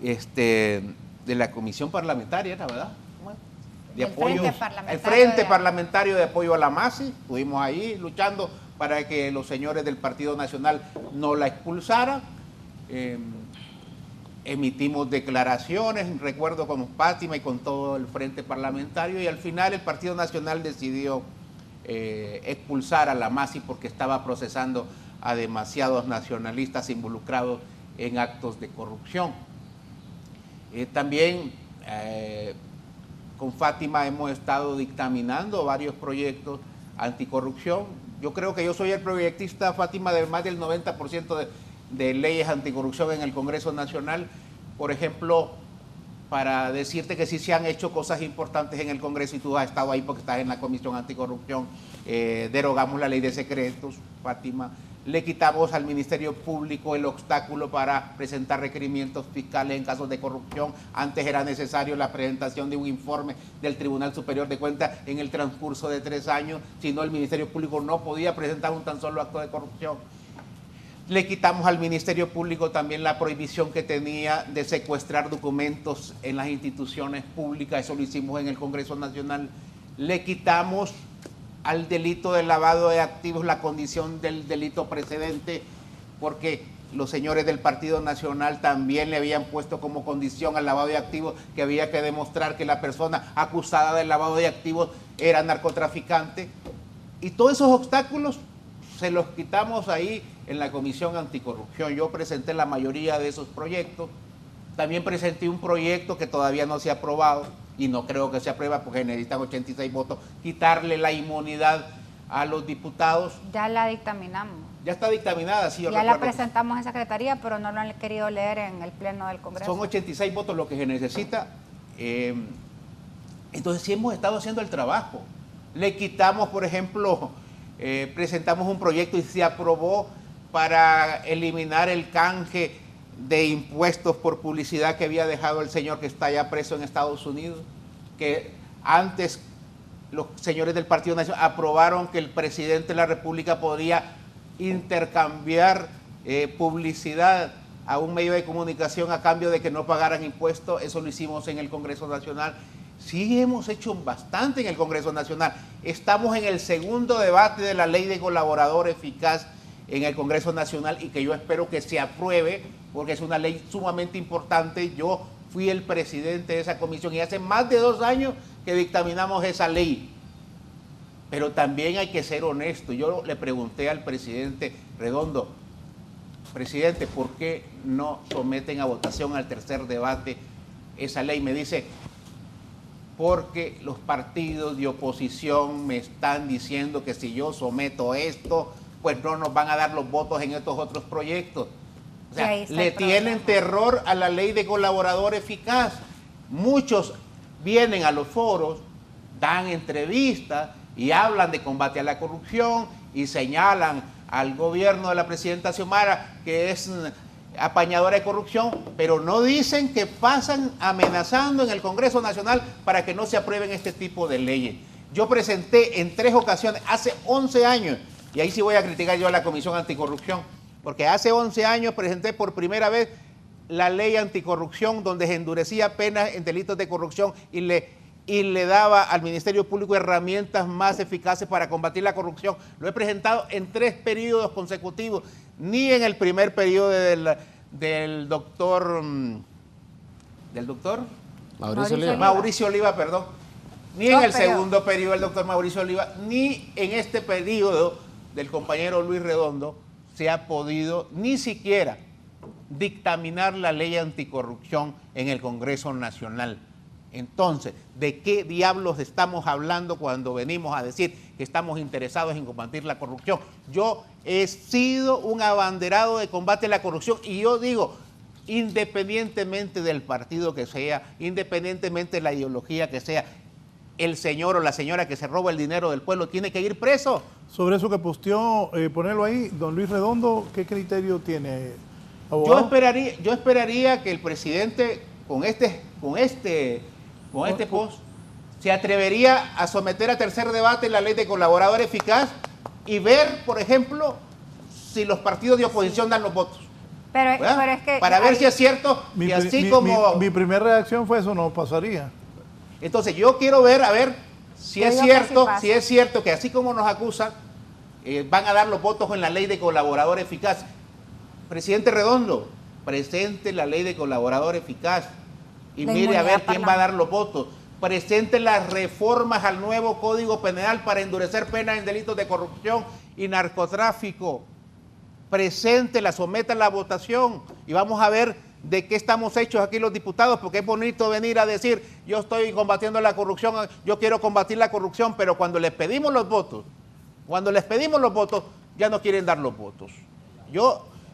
de la comisión parlamentaria, ¿la verdad? De apoyo, el Frente Parlamentario de Apoyo a la MASI. Estuvimos ahí luchando para que los señores del Partido Nacional no la expulsaran. Emitimos declaraciones, recuerdo, con Fátima y con todo el Frente Parlamentario, y al final el Partido Nacional decidió expulsar a la MASI porque estaba procesando a demasiados nacionalistas involucrados en actos de corrupción. También con Fátima hemos estado dictaminando varios proyectos anticorrupción. Yo creo que yo soy el proyectista, Fátima, de más del 90% de leyes anticorrupción en el Congreso Nacional. Por ejemplo, para decirte que sí se han hecho cosas importantes en el Congreso, y tú has estado ahí porque estás en la Comisión Anticorrupción, derogamos la ley de secretos, Fátima, le quitamos al Ministerio Público el obstáculo para presentar requerimientos fiscales en casos de corrupción. Antes era necesario la presentación de un informe del Tribunal Superior de Cuentas en el transcurso de 3 años, si no el Ministerio Público no podía presentar un tan solo acto de corrupción. Le quitamos al Ministerio Público también la prohibición que tenía de secuestrar documentos en las instituciones públicas, eso lo hicimos en el Congreso Nacional. Le quitamos al delito de lavado de activos la condición del delito precedente, porque los señores del Partido Nacional también le habían puesto como condición al lavado de activos que había que demostrar que la persona acusada del lavado de activos era narcotraficante. Y todos esos obstáculos se los quitamos ahí en la Comisión Anticorrupción. Yo presenté la mayoría de esos proyectos. También presenté un proyecto que todavía no se ha aprobado, y no creo que se aprueba porque necesitan 86 votos, quitarle la inmunidad a los diputados. Ya la dictaminamos. Ya está dictaminada, sí. Ya la presentamos en Secretaría, pero no lo han querido leer en el Pleno del Congreso. Son 86 votos lo que se necesita. Entonces sí hemos estado haciendo el trabajo. Le quitamos, por ejemplo, presentamos un proyecto y se aprobó para eliminar el canje de impuestos por publicidad que había dejado el señor que está ya preso en Estados Unidos, que antes los señores del Partido Nacional aprobaron que el presidente de la República podía intercambiar publicidad a un medio de comunicación a cambio de que no pagaran impuestos. Eso lo hicimos en el Congreso Nacional. Sí hemos hecho bastante en el Congreso Nacional. Estamos en el segundo debate de la ley de colaborador eficaz en el Congreso Nacional, y que yo espero que se apruebe porque es una ley sumamente importante. Yo fui el presidente de esa comisión y hace más de 2 años que dictaminamos esa ley. Pero también hay que ser honesto. Yo le pregunté al presidente Redondo, presidente, ¿por qué no someten a votación al tercer debate esa ley? Me dice, porque los partidos de oposición me están diciendo que si yo someto esto, pues no nos van a dar los votos en estos otros proyectos. O sea, le tienen terror a la ley de colaborador eficaz. Muchos vienen a los foros, dan entrevistas y hablan de combate a la corrupción y señalan al gobierno de la presidenta Xiomara que es apañadora de corrupción, pero no dicen que pasan amenazando en el Congreso Nacional para que no se aprueben este tipo de leyes. Yo presenté en 3 ocasiones, hace 11 años, y ahí sí voy a criticar yo a la Comisión Anticorrupción, porque hace 11 años presenté por primera vez la ley anticorrupción, donde se endurecía penas en delitos de corrupción y le daba al Ministerio Público herramientas más eficaces para combatir la corrupción. Lo he presentado en 3 periodos consecutivos, ni en el primer periodo del doctor Mauricio Oliva, perdón, ni en el segundo periodo del doctor Mauricio Oliva, ni en este periodo del compañero Luis Redondo se ha podido ni siquiera dictaminar la ley anticorrupción en el Congreso Nacional. Entonces, ¿de qué diablos estamos hablando cuando venimos a decir que estamos interesados en combatir la corrupción? Yo he sido un abanderado de combate a la corrupción y yo digo, independientemente del partido que sea, independientemente de la ideología que sea, el señor o la señora que se roba el dinero del pueblo tiene que ir preso. Sobre eso que posteó, ponerlo ahí, don Luis Redondo, ¿qué criterio tiene, abogado? Yo esperaría que el presidente con este post se atrevería a someter a tercer debate la ley de colaborador eficaz y ver, por ejemplo, si los partidos de oposición dan los votos. Pero es que para ver si es cierto y así como... Mi primera reacción fue eso no pasaría. Entonces yo quiero ver, a ver, si es cierto que así como nos acusan, van a dar los votos en la ley de colaborador eficaz. Presidente Redondo, presente la ley de colaborador eficaz y mire a ver quién va a dar los votos. Presente las reformas al nuevo Código Penal para endurecer penas en delitos de corrupción y narcotráfico. Presente, la someta a la votación y vamos a ver de qué estamos hechos aquí los diputados, porque es bonito venir a decir, yo estoy combatiendo la corrupción, yo quiero combatir la corrupción, pero cuando les pedimos los votos, ya no quieren dar los votos.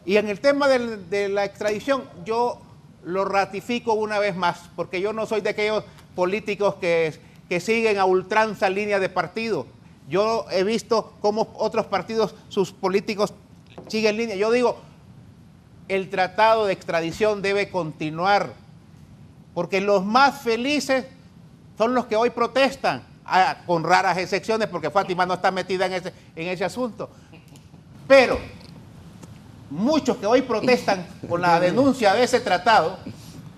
Y en el tema de la extradición, yo lo ratifico una vez más, porque yo no soy de aquellos políticos que siguen a ultranza línea de partido. Yo he visto cómo otros partidos, sus políticos siguen línea. Yo digo, el tratado de extradición debe continuar, porque los más felices son los que hoy protestan, con raras excepciones, porque Fátima no está metida en ese asunto. Pero muchos que hoy protestan con la denuncia de ese tratado,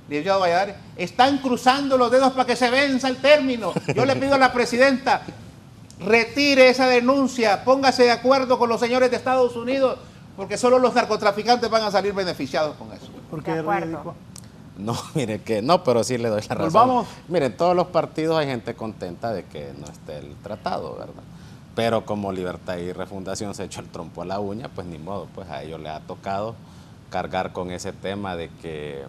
licenciado Valladares, están cruzando los dedos para que se venza el término. Yo le pido a la presidenta, retire esa denuncia, póngase de acuerdo con los señores de Estados Unidos, porque solo los narcotraficantes van a salir beneficiados con eso. ¿Por qué ridículo? No, mire que no, pero sí le doy la razón. Vamos. Miren, todos los partidos hay gente contenta de que no esté el tratado, ¿verdad? Pero como Libertad y Refundación se echó el trompo a la uña, pues ni modo, pues a ellos les ha tocado cargar con ese tema de que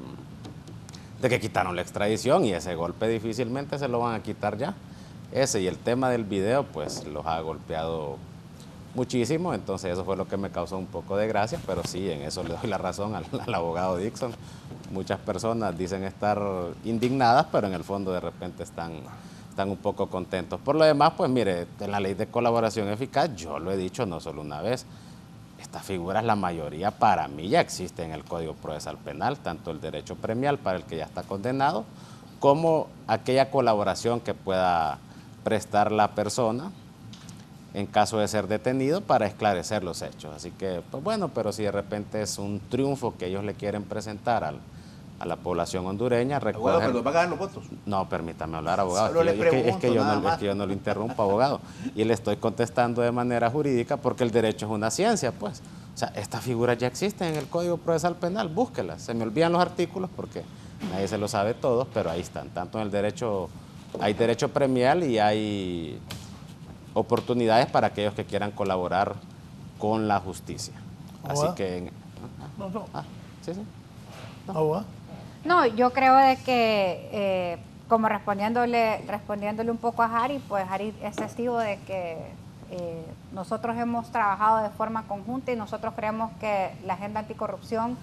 quitaron la extradición y ese golpe difícilmente se lo van a quitar ya. Ese y el tema del video, pues los ha golpeado muchísimo, entonces eso fue lo que me causó un poco de gracia, pero sí, en eso le doy la razón al abogado Dixon. Muchas personas dicen estar indignadas, pero en el fondo de repente están un poco contentos. Por lo demás, pues mire, en la ley de colaboración eficaz, yo lo he dicho no solo una vez, estas figuras, la mayoría para mí ya existen en el Código Procesal Penal, tanto el derecho premial para el que ya está condenado, como aquella colaboración que pueda prestar la persona en caso de ser detenido para esclarecer los hechos. Así que, pues bueno, pero si de repente es un triunfo que ellos le quieren presentar a la población hondureña, recuerden... Abogado, ¿pero van a ganar los votos? No, permítame hablar, abogado. Solo Es que yo no lo interrumpo, abogado. Y le estoy contestando de manera jurídica porque el derecho es una ciencia, pues. O sea, estas figuras ya existen en el Código Procesal Penal, búsquelas. Se me olvidan los artículos porque nadie se lo sabe todos, pero ahí están. Tanto en el derecho, hay derecho premial y hay oportunidades para aquellos que quieran colaborar con la justicia. Así que... sí. No, yo creo de que, como respondiéndole un poco a Harry, pues Harry es testigo de que nosotros hemos trabajado de forma conjunta y nosotros creemos que la agenda anticorrupción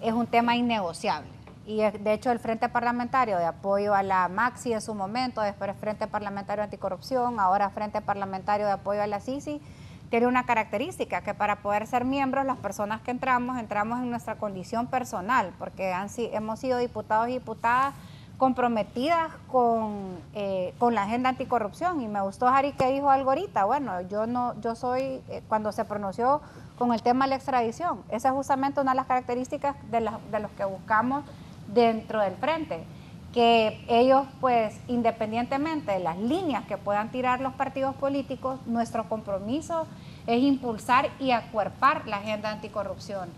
es un tema innegociable. Y de hecho el Frente Parlamentario de Apoyo a la Maxi en su momento, después Frente Parlamentario Anticorrupción, ahora Frente Parlamentario de Apoyo a la CICI, tiene una característica, que para poder ser miembros, las personas que entramos en nuestra condición personal, porque hemos sido diputados y diputadas comprometidas con la agenda anticorrupción. Y me gustó, Harry, que dijo algo ahorita. Bueno, yo soy, cuando se pronunció con el tema de la extradición, esa es justamente una de las características de los que buscamos dentro del frente, que ellos, pues, independientemente de las líneas que puedan tirar los partidos políticos, nuestro compromiso es impulsar y acuerpar la agenda anticorrupción.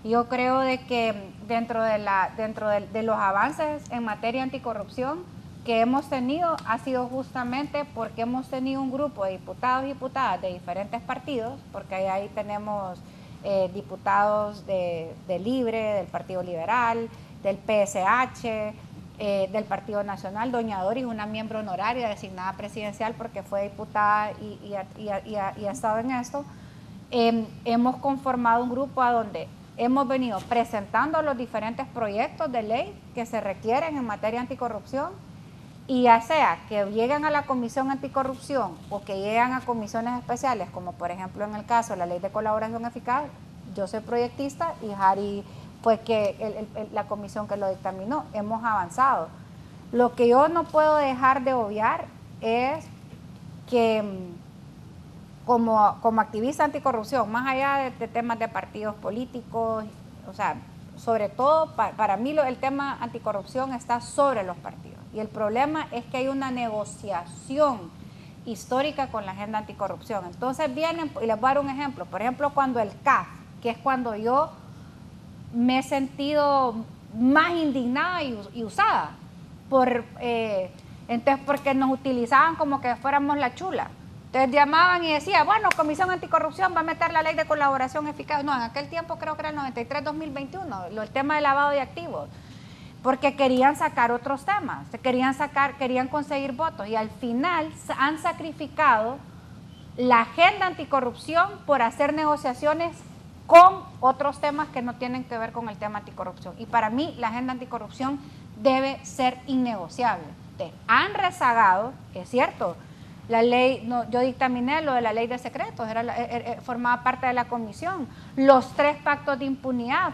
Yo creo de que dentro de los avances en materia anticorrupción que hemos tenido ha sido justamente porque hemos tenido un grupo de diputados y diputadas de diferentes partidos, porque ahí tenemos diputados de Libre, del Partido Liberal, del PSH, del Partido Nacional, doña Doris, una miembro honoraria designada presidencial porque fue diputada y ha estado en esto. Hemos conformado un grupo a donde hemos venido presentando los diferentes proyectos de ley que se requieren en materia anticorrupción, y ya sea que lleguen a la Comisión Anticorrupción o que lleguen a comisiones especiales, como por ejemplo en el caso de la Ley de Colaboración Eficaz. Yo soy proyectista y Jari fue la comisión que lo dictaminó. Hemos avanzado. Lo que yo no puedo dejar de obviar es que como activista anticorrupción, más allá de temas de partidos políticos, o sea, sobre todo para mí el tema anticorrupción está sobre los partidos. Y el problema es que hay una negociación histórica con la agenda anticorrupción. Entonces vienen, y les voy a dar un ejemplo, por ejemplo, cuando el CAF, que es cuando yo me he sentido más indignada y usada, entonces porque nos utilizaban como que fuéramos la chula. Entonces llamaban y decían, bueno, Comisión Anticorrupción va a meter la Ley de Colaboración Eficaz. No, en aquel tiempo creo que era el 93-2021, el tema del lavado de activos, porque querían sacar otros temas, querían conseguir votos, y al final han sacrificado la agenda anticorrupción por hacer negociaciones con otros temas que no tienen que ver con el tema anticorrupción. Y para mí la agenda anticorrupción debe ser innegociable. Han rezagado, es cierto, la ley, no, yo dictaminé lo de la ley de secretos, formaba parte de la comisión. Los 3 pactos de impunidad,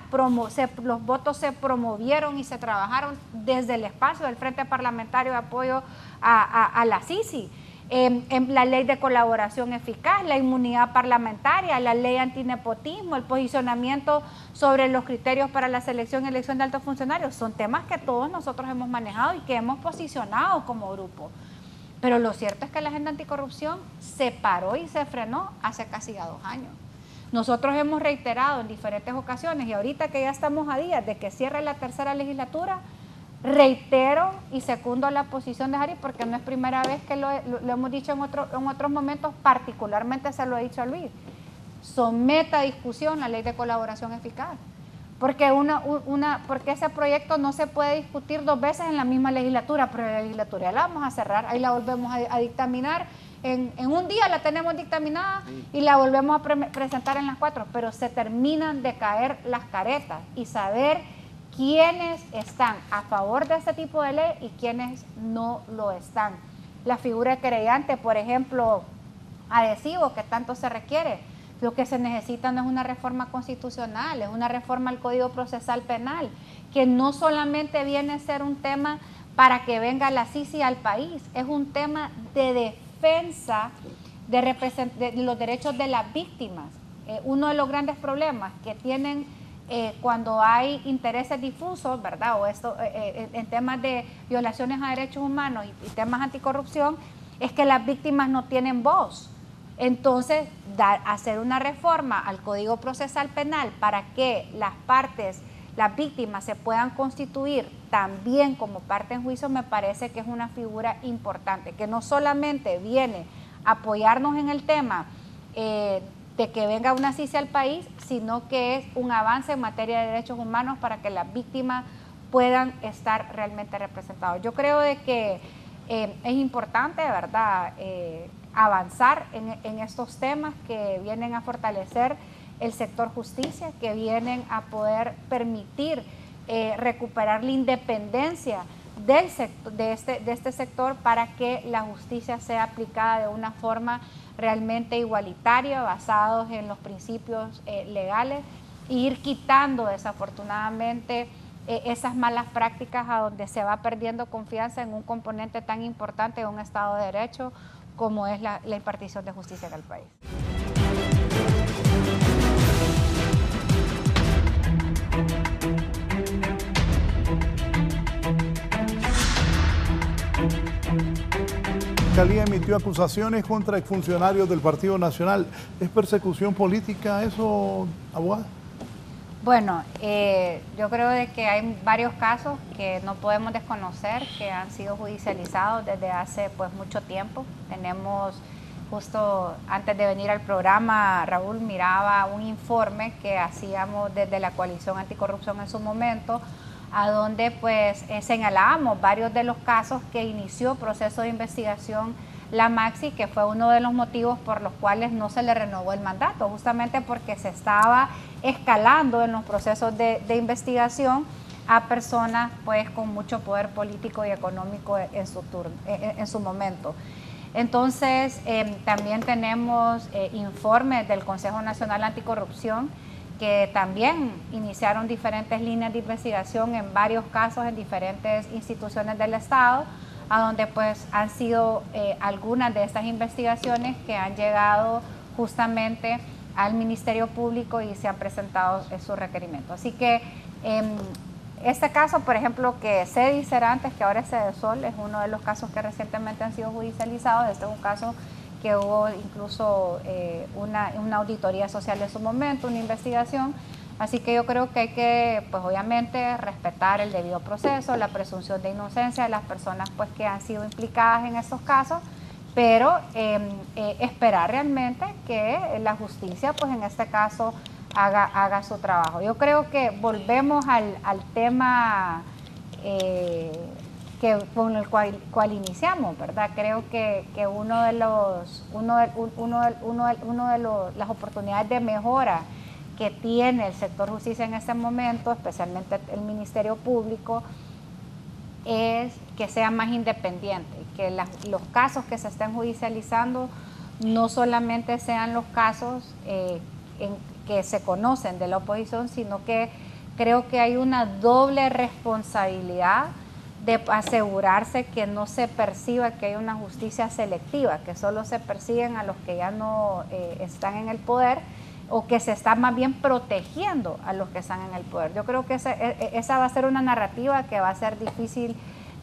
los votos se promovieron y se trabajaron desde el espacio del Frente Parlamentario de Apoyo a la CICI. En la ley de colaboración eficaz, la inmunidad parlamentaria, la ley antinepotismo, el posicionamiento sobre los criterios para la selección y elección de altos funcionarios, son temas que todos nosotros hemos manejado y que hemos posicionado como grupo. Pero lo cierto es que la agenda anticorrupción se paró y se frenó hace casi 2 años. Nosotros hemos reiterado en diferentes ocasiones, y ahorita que ya estamos a días de que cierre la 3ª legislatura, reitero y secundo la posición de Jari, porque no es primera vez que lo hemos dicho en otros momentos, particularmente se lo he dicho a Luis. Someta a discusión la Ley de Colaboración Eficaz, porque porque ese proyecto no se puede discutir 2 veces en la misma legislatura, pero la legislatura ya la vamos a cerrar, ahí la volvemos a dictaminar, en un día la tenemos dictaminada y la volvemos a presentar en las 4, pero se terminan de caer las caretas y saber quiénes están a favor de este tipo de ley y quiénes no lo están. La figura de querellante, por ejemplo, adhesivo, que tanto se requiere. Lo que se necesita no es una reforma constitucional, es una reforma al Código Procesal Penal, que no solamente viene a ser un tema para que venga la CICI al país, es un tema de defensa de los derechos de las víctimas. Uno de los grandes problemas que tienen cuando hay intereses difusos, ¿verdad? O en temas de violaciones a derechos humanos y temas anticorrupción, es que las víctimas no tienen voz. Entonces, hacer una reforma al Código Procesal Penal para que las víctimas se puedan constituir también como parte en juicio, me parece que es una figura importante, que no solamente viene a apoyarnos en el tema de que venga una CICI al país, sino que es un avance en materia de derechos humanos para que las víctimas puedan estar realmente representados. Yo creo de que es importante, de verdad, avanzar en estos temas que vienen a fortalecer el sector justicia, que vienen a poder permitir recuperar la independencia de este sector para que la justicia sea aplicada de una forma realmente igualitaria, basados en los principios legales, e ir quitando desafortunadamente esas malas prácticas a donde se va perdiendo confianza en un componente tan importante de un Estado de Derecho como es la impartición de justicia en el país. La Fiscalía emitió acusaciones contra exfuncionarios del Partido Nacional. ¿Es persecución política eso, abogada? Bueno, yo creo de que hay varios casos que no podemos desconocer, que han sido judicializados desde hace mucho tiempo. Tenemos, justo antes de venir al programa, Raúl miraba un informe que hacíamos desde la Coalición Anticorrupción en su momento, a donde pues señalábamos varios de los casos que inició proceso de investigación la Maxi, que fue uno de los motivos por los cuales no se le renovó el mandato, justamente porque se estaba escalando en los procesos de investigación a personas pues con mucho poder político y económico en su momento. Entonces, también tenemos informes del Consejo Nacional Anticorrupción que también iniciaron diferentes líneas de investigación en varios casos en diferentes instituciones del Estado, a donde pues han sido algunas de estas investigaciones que han llegado justamente al Ministerio Público y se han presentado sus requerimientos. Así que este caso, por ejemplo, que Cedi Serantes, que ahora es Cedesol, es uno de los casos que recientemente han sido judicializados. Este es un caso que hubo incluso una auditoría social en su momento, una investigación. Así que yo creo que hay que, pues obviamente, respetar el debido proceso, la presunción de inocencia de las personas pues, que han sido implicadas en estos casos, pero esperar realmente que la justicia, pues en este caso, haga su trabajo. Yo creo que volvemos al tema con el cual iniciamos, ¿verdad? Creo que uno de las oportunidades de mejora que tiene el sector justicia en este momento, especialmente el Ministerio Público, es que sea más independiente, que los casos que se estén judicializando no solamente sean los casos que se conocen de la oposición, sino que creo que hay una doble responsabilidad de asegurarse que no se perciba que hay una justicia selectiva, que solo se persiguen a los que ya no están en el poder, o que se está más bien protegiendo a los que están en el poder. Yo creo que esa va a ser una narrativa que va a ser difícil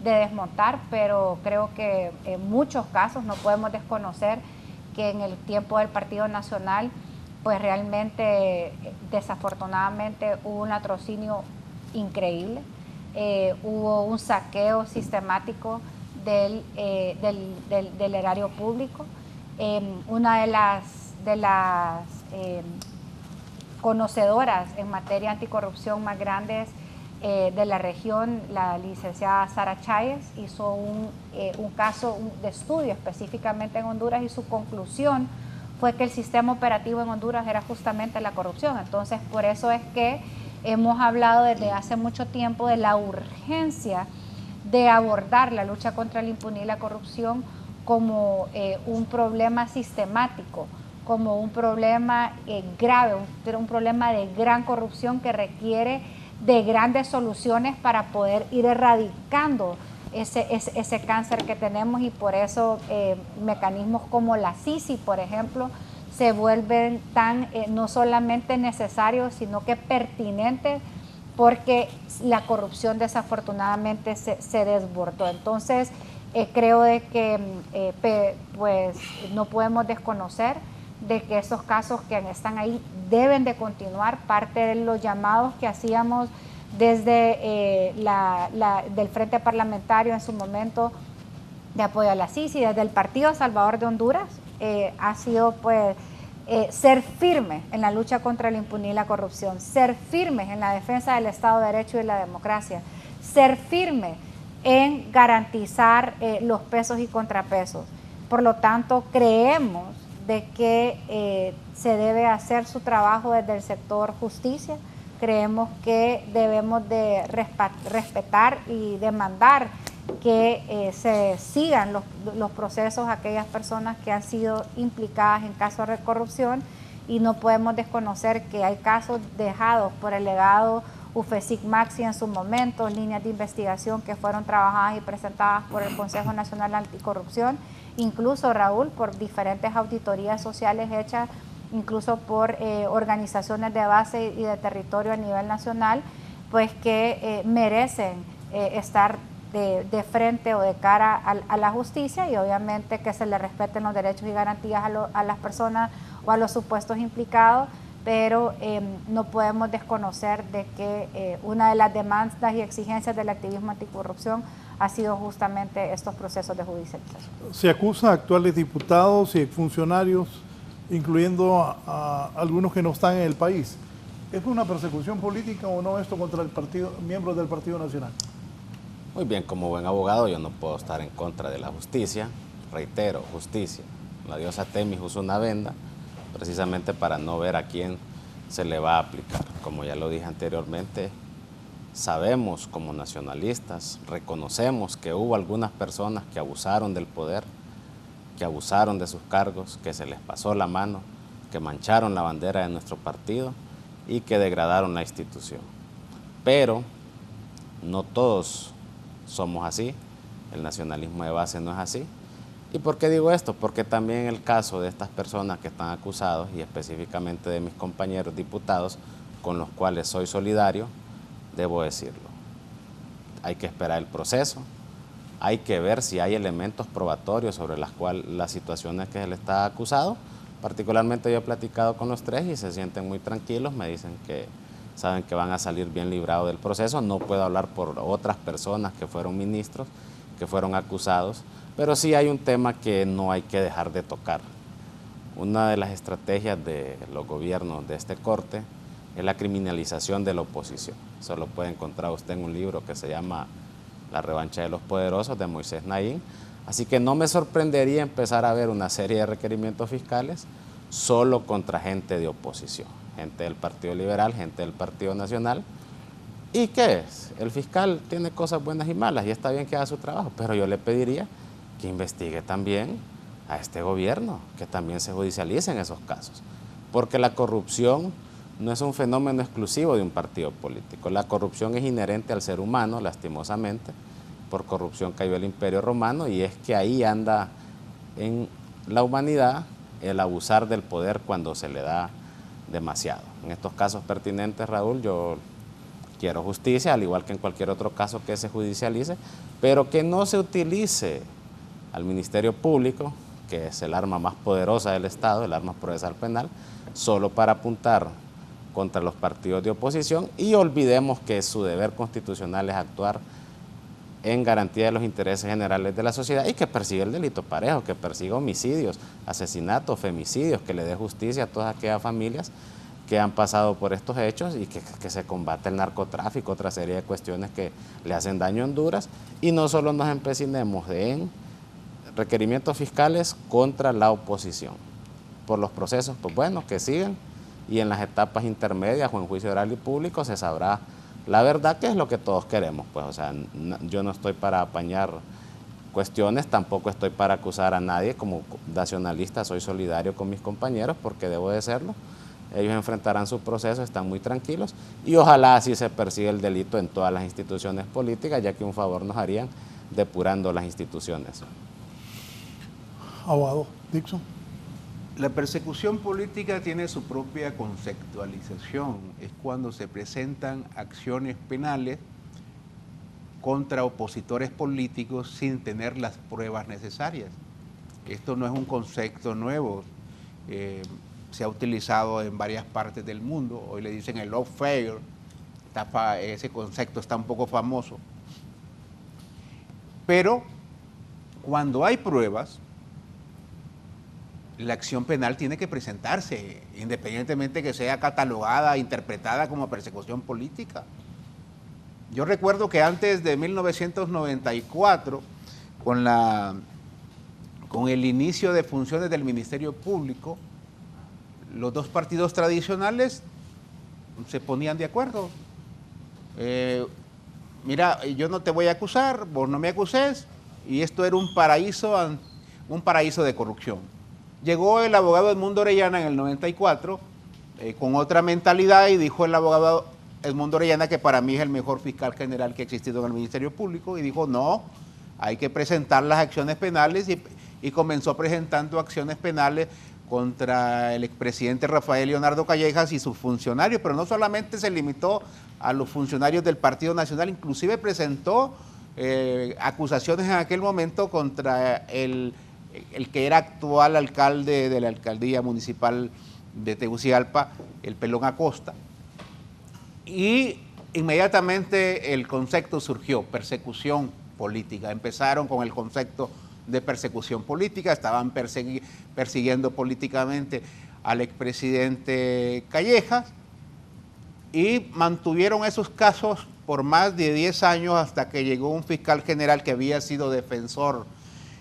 de desmontar, pero creo que en muchos casos no podemos desconocer que en el tiempo del Partido Nacional, pues realmente, desafortunadamente, hubo un latrocinio increíble, hubo un saqueo sistemático del erario público. Una de las conocedoras en materia anticorrupción más grandes de la región, la licenciada Sara Chávez, hizo un caso de estudio específicamente en Honduras, y su conclusión fue que el sistema operativo en Honduras era justamente la corrupción. Entonces, por eso es que hemos hablado desde hace mucho tiempo de la urgencia de abordar la lucha contra la impunidad y la corrupción como un problema sistemático, como un problema grave, un problema de gran corrupción que requiere de grandes soluciones para poder ir erradicando ese cáncer que tenemos, y por eso mecanismos como la CICI, por ejemplo, se vuelven tan no solamente necesarios, sino que pertinentes, porque la corrupción desafortunadamente se desbordó. Entonces, creo de que pues no podemos desconocer de que esos casos que están ahí deben de continuar. Parte de los llamados que hacíamos desde del Frente Parlamentario en su momento de apoyo a la CICI, desde el Partido Salvador de Honduras, ha sido pues ser firmes en la lucha contra la impunidad y la corrupción, ser firmes en la defensa del Estado de Derecho y la democracia, ser firmes en garantizar los pesos y contrapesos. Por lo tanto, creemos de que se debe hacer su trabajo desde el sector justicia. Creemos que debemos de respetar y demandar que se sigan los procesos a aquellas personas que han sido implicadas en casos de corrupción, y no podemos desconocer que hay casos dejados por el legado UFESIC Maxi en su momento, líneas de investigación que fueron trabajadas y presentadas por el Consejo Nacional Anticorrupción, incluso, Raúl, por diferentes auditorías sociales hechas incluso por organizaciones de base y de territorio a nivel nacional, pues que merecen estar de frente o de cara a la justicia, y obviamente que se le respeten los derechos y garantías a las personas o a los supuestos implicados, pero no podemos desconocer de que una de las demandas y exigencias del activismo anticorrupción ha sido justamente estos procesos de judicialización. Se acusa a actuales diputados y funcionarios, incluyendo a algunos que no están en el país. ¿Es una persecución política o no esto contra el partido, miembros del Partido Nacional? Muy bien, como buen abogado yo no puedo estar en contra de la justicia. Reitero, justicia. La diosa Temis usó una venda precisamente para no ver a quién se le va a aplicar. Como ya lo dije anteriormente, sabemos como nacionalistas, reconocemos que hubo algunas personas que abusaron del poder, que abusaron de sus cargos, que se les pasó la mano, que mancharon la bandera de nuestro partido y que degradaron la institución. Pero no todos somos así, el nacionalismo de base no es así. ¿Y por qué digo esto? Porque también en el caso de estas personas que están acusados, y específicamente de mis compañeros diputados, con los cuales soy solidario, debo decirlo. Hay que esperar el proceso, hay que ver si hay elementos probatorios sobre las situaciones que se le está acusado. Particularmente yo he platicado con los tres y se sienten muy tranquilos, me dicen que saben que van a salir bien librados del proceso. No puedo hablar por otras personas que fueron ministros, que fueron acusados, pero sí hay un tema que no hay que dejar de tocar. Una de las estrategias de los gobiernos de este corte es la criminalización de la oposición. Eso lo puede encontrar usted en un libro que se llama La revancha de los poderosos, de Moisés Naín. Así que no me sorprendería empezar a ver una serie de requerimientos fiscales solo contra gente de oposición, gente del Partido Liberal, gente del Partido Nacional. ¿Y qué es? El fiscal tiene cosas buenas y malas y está bien que haga su trabajo, pero yo le pediría que investigue también a este gobierno, que también se judicialicen esos casos, porque la corrupción no es un fenómeno exclusivo de un partido político. La corrupción es inherente al ser humano, lastimosamente. Por corrupción cayó el Imperio Romano, y es que ahí anda en la humanidad el abusar del poder cuando se le da demasiado. En estos casos pertinentes, Raúl, yo quiero justicia, al igual que en cualquier otro caso que se judicialice, pero que no se utilice al Ministerio Público, que es el arma más poderosa del Estado, el arma procesal penal, solo para apuntar contra los partidos de oposición, y olvidemos que su deber constitucional es actuar en garantía de los intereses generales de la sociedad y que persigue el delito parejo, que persiga homicidios, asesinatos, femicidios, que le dé justicia a todas aquellas familias que han pasado por estos hechos y que se combate el narcotráfico, otra serie de cuestiones que le hacen daño a Honduras, y no solo nos empecinemos en requerimientos fiscales contra la oposición. Por los procesos, pues bueno, que sigan, y en las etapas intermedias o en juicio oral y público se sabrá la verdad, que es lo que todos queremos. Pues, o sea, yo no estoy para apañar cuestiones, tampoco estoy para acusar a nadie. Como nacionalista soy solidario con mis compañeros porque debo de serlo. Ellos enfrentarán su proceso, están muy tranquilos, y ojalá así se persiga el delito en todas las instituciones políticas, ya que un favor nos harían depurando las instituciones. Abogado Dixon. La persecución política tiene su propia conceptualización. Es cuando se presentan acciones penales contra opositores políticos sin tener las pruebas necesarias. Esto no es un concepto nuevo. Se ha utilizado en varias partes del mundo. Hoy le dicen el lawfare. Ese concepto está un poco famoso. Pero cuando hay pruebas, la acción penal tiene que presentarse, independientemente que sea catalogada, interpretada como persecución política. Yo recuerdo que antes de 1994, con el inicio de funciones del Ministerio Público, los dos partidos tradicionales se ponían de acuerdo. Mira, yo no te voy a acusar, vos no me acuses, y esto era un paraíso de corrupción. Llegó el abogado Edmundo Orellana en el 94 con otra mentalidad, y dijo el abogado Edmundo Orellana que para mí es el mejor fiscal general que ha existido en el Ministerio Público, y dijo no, hay que presentar las acciones penales, y comenzó presentando acciones penales contra el expresidente Rafael Leonardo Callejas y sus funcionarios, pero no solamente se limitó a los funcionarios del Partido Nacional, inclusive presentó acusaciones en aquel momento contra el que era actual alcalde de la alcaldía municipal de Tegucigalpa, el Pelón Acosta. Y inmediatamente el concepto surgió, persecución política. Empezaron con el concepto de persecución política, estaban persiguiendo políticamente al expresidente Callejas, y mantuvieron esos casos por más de 10 años hasta que llegó un fiscal general que había sido defensor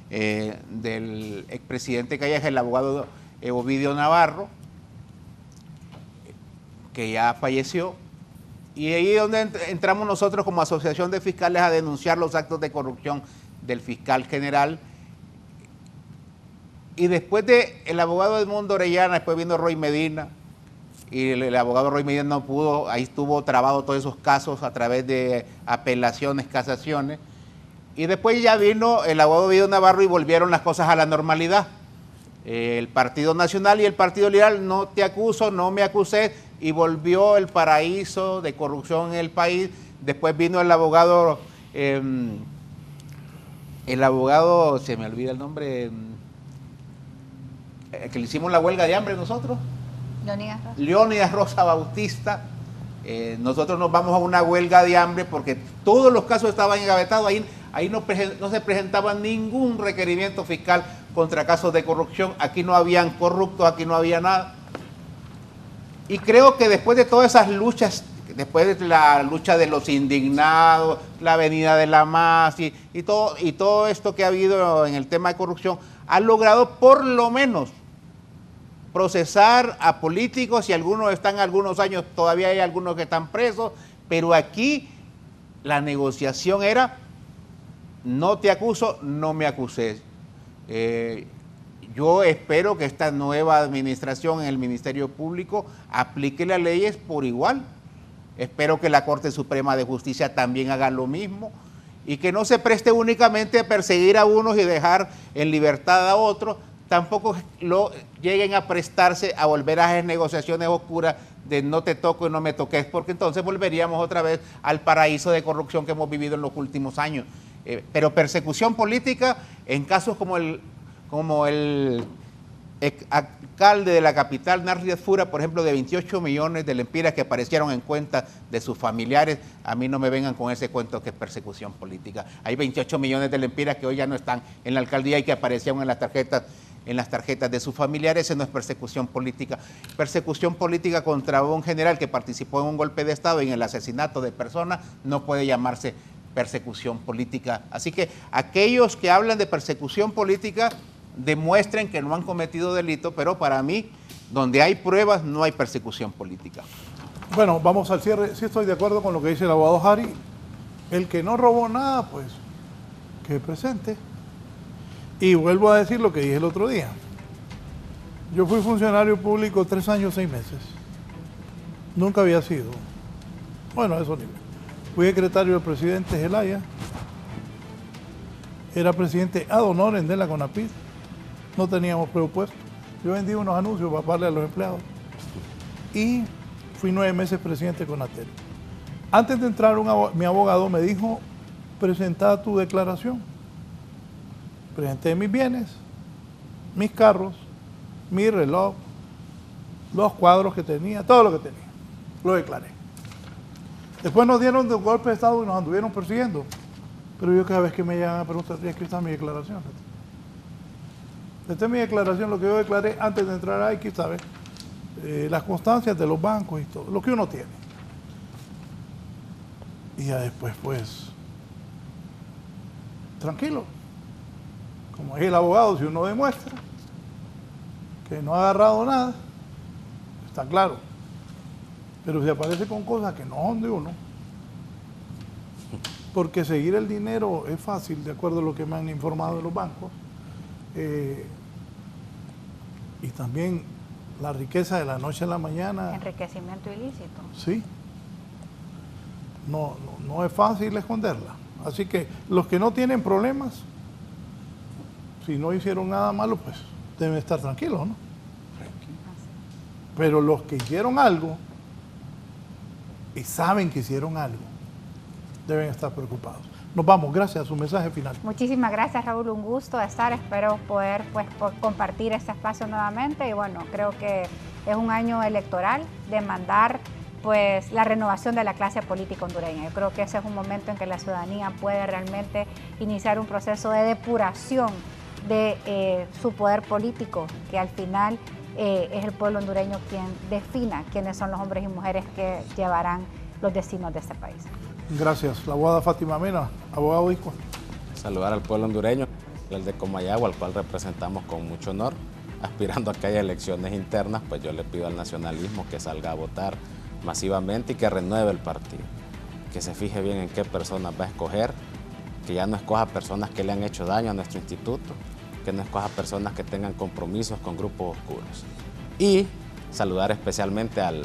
del expresidente Calleja, el abogado Ovidio Navarro, que ya falleció, y ahí es donde entramos nosotros como asociación de fiscales a denunciar los actos de corrupción del fiscal general. Y después de el abogado Edmundo Orellana, después vino Roy Medina, y el abogado Roy Medina no pudo, ahí estuvo trabado todos esos casos a través de apelaciones, casaciones, y después ya vino el abogado Ovidio Navarro y volvieron las cosas a la normalidad. El Partido Nacional y el Partido Liberal, no te acuso, no me acusé, y volvió el paraíso de corrupción en el país. Después vino el abogado, se me olvida el nombre, que le hicimos la huelga de hambre nosotros. Leónidas Rosa Bautista. Nosotros nos vamos a una huelga de hambre porque todos los casos estaban engavetados, ahí no se presentaba ningún requerimiento fiscal contra casos de corrupción, aquí no habían corruptos, aquí no había nada. Y creo que después de todas esas luchas, después de la lucha de los indignados, la venida de la MAS y todo esto que ha habido en el tema de corrupción, ha logrado por lo menos procesar a políticos, y algunos están algunos años, todavía hay algunos que están presos, pero aquí la negociación era: no te acuso, no me acuses. Yo espero que esta nueva administración en el Ministerio Público aplique las leyes por igual. Espero que la Corte Suprema de Justicia también haga lo mismo y que no se preste únicamente a perseguir a unos y dejar en libertad a otros. Tampoco lleguen a prestarse a volver a esas negociaciones oscuras de no te toco y no me toques, porque entonces volveríamos otra vez al paraíso de corrupción que hemos vivido en los últimos años. Pero persecución política en casos como el alcalde de la capital, Narri Fura, por ejemplo, de 28 millones de lempiras que aparecieron en cuentas de sus familiares. A mí no me vengan con ese cuento que es persecución política. Hay 28 millones de lempiras que hoy ya no están en la alcaldía y que aparecieron en las tarjetas de sus familiares. Eso no es persecución política. Persecución política contra un general que participó en un golpe de Estado y en el asesinato de personas no puede llamarse persecución política. Así que aquellos que hablan de persecución política demuestren que no han cometido delito, pero para mí, donde hay pruebas, no hay persecución política. Bueno, vamos al cierre. Sí estoy de acuerdo con lo que dice el abogado Jari. El que no robó nada, pues, que presente. Y vuelvo a decir lo que dije el otro día. Yo fui funcionario público 3 años, 6 meses. Nunca había sido. Bueno, eso ni. Fui secretario del presidente Zelaya. Era presidente ad honorem de la CONAPID. No teníamos presupuesto. Yo vendí unos anuncios para pagarle a los empleados. Y fui 9 meses presidente de CONATEL. Antes de entrar, mi abogado me dijo: presenta tu declaración. Presenté mis bienes, mis carros, mi reloj, los cuadros que tenía, todo lo que tenía. Lo declaré. Después nos dieron de un golpe de Estado y nos anduvieron persiguiendo. Pero yo cada vez que me llegan a preguntar, aquí está mi declaración. Esta es mi declaración, lo que yo declaré antes de entrar ahí, aquí está, las constancias de los bancos y todo, lo que uno tiene. Y ya después, pues, tranquilo. Como es el abogado, si uno demuestra que no ha agarrado nada, está claro. Pero se aparece con cosas que no son de uno. Porque seguir el dinero es fácil, de acuerdo a lo que me han informado de los bancos. Y también la riqueza de la noche a la mañana. Enriquecimiento ilícito. Sí. No es fácil esconderla. Así que los que no tienen problemas, si no hicieron nada malo, pues deben estar tranquilos, ¿no? Pero los que hicieron algo y saben que hicieron algo, deben estar preocupados. Nos vamos, gracias. Su mensaje final. Muchísimas gracias, Raúl, un gusto estar, espero poder compartir este espacio nuevamente y bueno, creo que es un año electoral, demandar pues la renovación de la clase política hondureña. Yo creo que ese es un momento en que la ciudadanía puede realmente iniciar un proceso de depuración de su poder político, que al final es el pueblo hondureño quien defina quiénes son los hombres y mujeres que llevarán los destinos de este país. Gracias. La abogada Fátima Mena, abogado Iscua. Saludar al pueblo hondureño, el de Comayagua, al cual representamos con mucho honor, aspirando a que haya elecciones internas, pues yo le pido al nacionalismo que salga a votar masivamente y que renueve el partido, que se fije bien en qué personas va a escoger, que ya no escoja personas que le han hecho daño a nuestro instituto, que no escoja personas que tengan compromisos con grupos oscuros. Y saludar especialmente al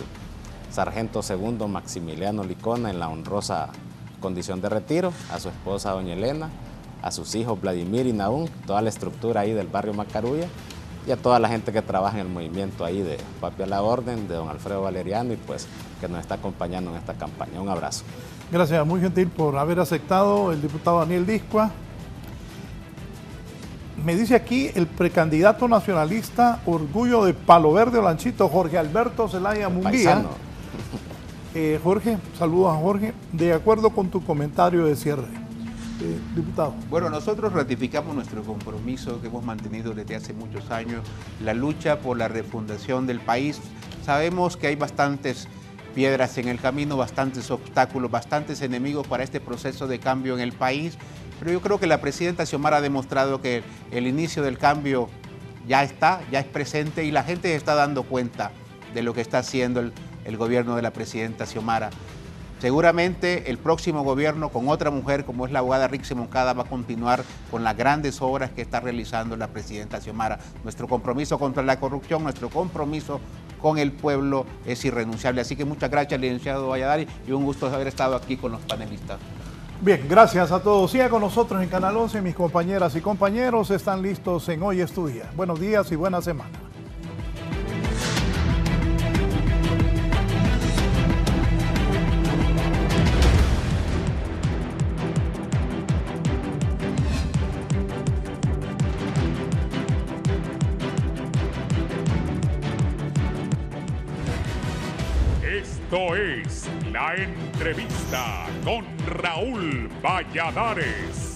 sargento segundo Maximiliano Licona en la honrosa condición de retiro, a su esposa doña Elena, a sus hijos Vladimir y Naún, toda la estructura ahí del barrio Macarulla y a toda la gente que trabaja en el movimiento ahí de Papi a la Orden, de don Alfredo Valeriano y pues que nos está acompañando en esta campaña. Un abrazo. Gracias, muy gentil por haber aceptado el diputado Daniel Discua. Me dice aquí el precandidato nacionalista Orgullo de Palo Verde Olanchito, Jorge Alberto Zelaya Munguía. Jorge, saludos a Jorge. De acuerdo con tu comentario de cierre, diputado. Bueno, nosotros ratificamos nuestro compromiso que hemos mantenido desde hace muchos años, la lucha por la refundación del país. Sabemos que hay bastantes piedras en el camino, bastantes obstáculos, bastantes enemigos para este proceso de cambio en el país, pero yo creo que la presidenta Xiomara ha demostrado que el inicio del cambio ya está, ya es presente y la gente se está dando cuenta de lo que está haciendo el gobierno de la presidenta Xiomara. Seguramente el próximo gobierno con otra mujer como es la abogada Rixi Moncada va a continuar con las grandes obras que está realizando la presidenta Xiomara. Nuestro compromiso contra la corrupción, nuestro compromiso con el pueblo es irrenunciable. Así que muchas gracias, licenciado Valladares, y un gusto haber estado aquí con los panelistas. Bien, gracias a todos. Siga con nosotros en Canal 11. Mis compañeras y compañeros están listos en Hoy es tu Día. Buenos días y buena semana. Esto es La Entrevista con Raúl Valladares.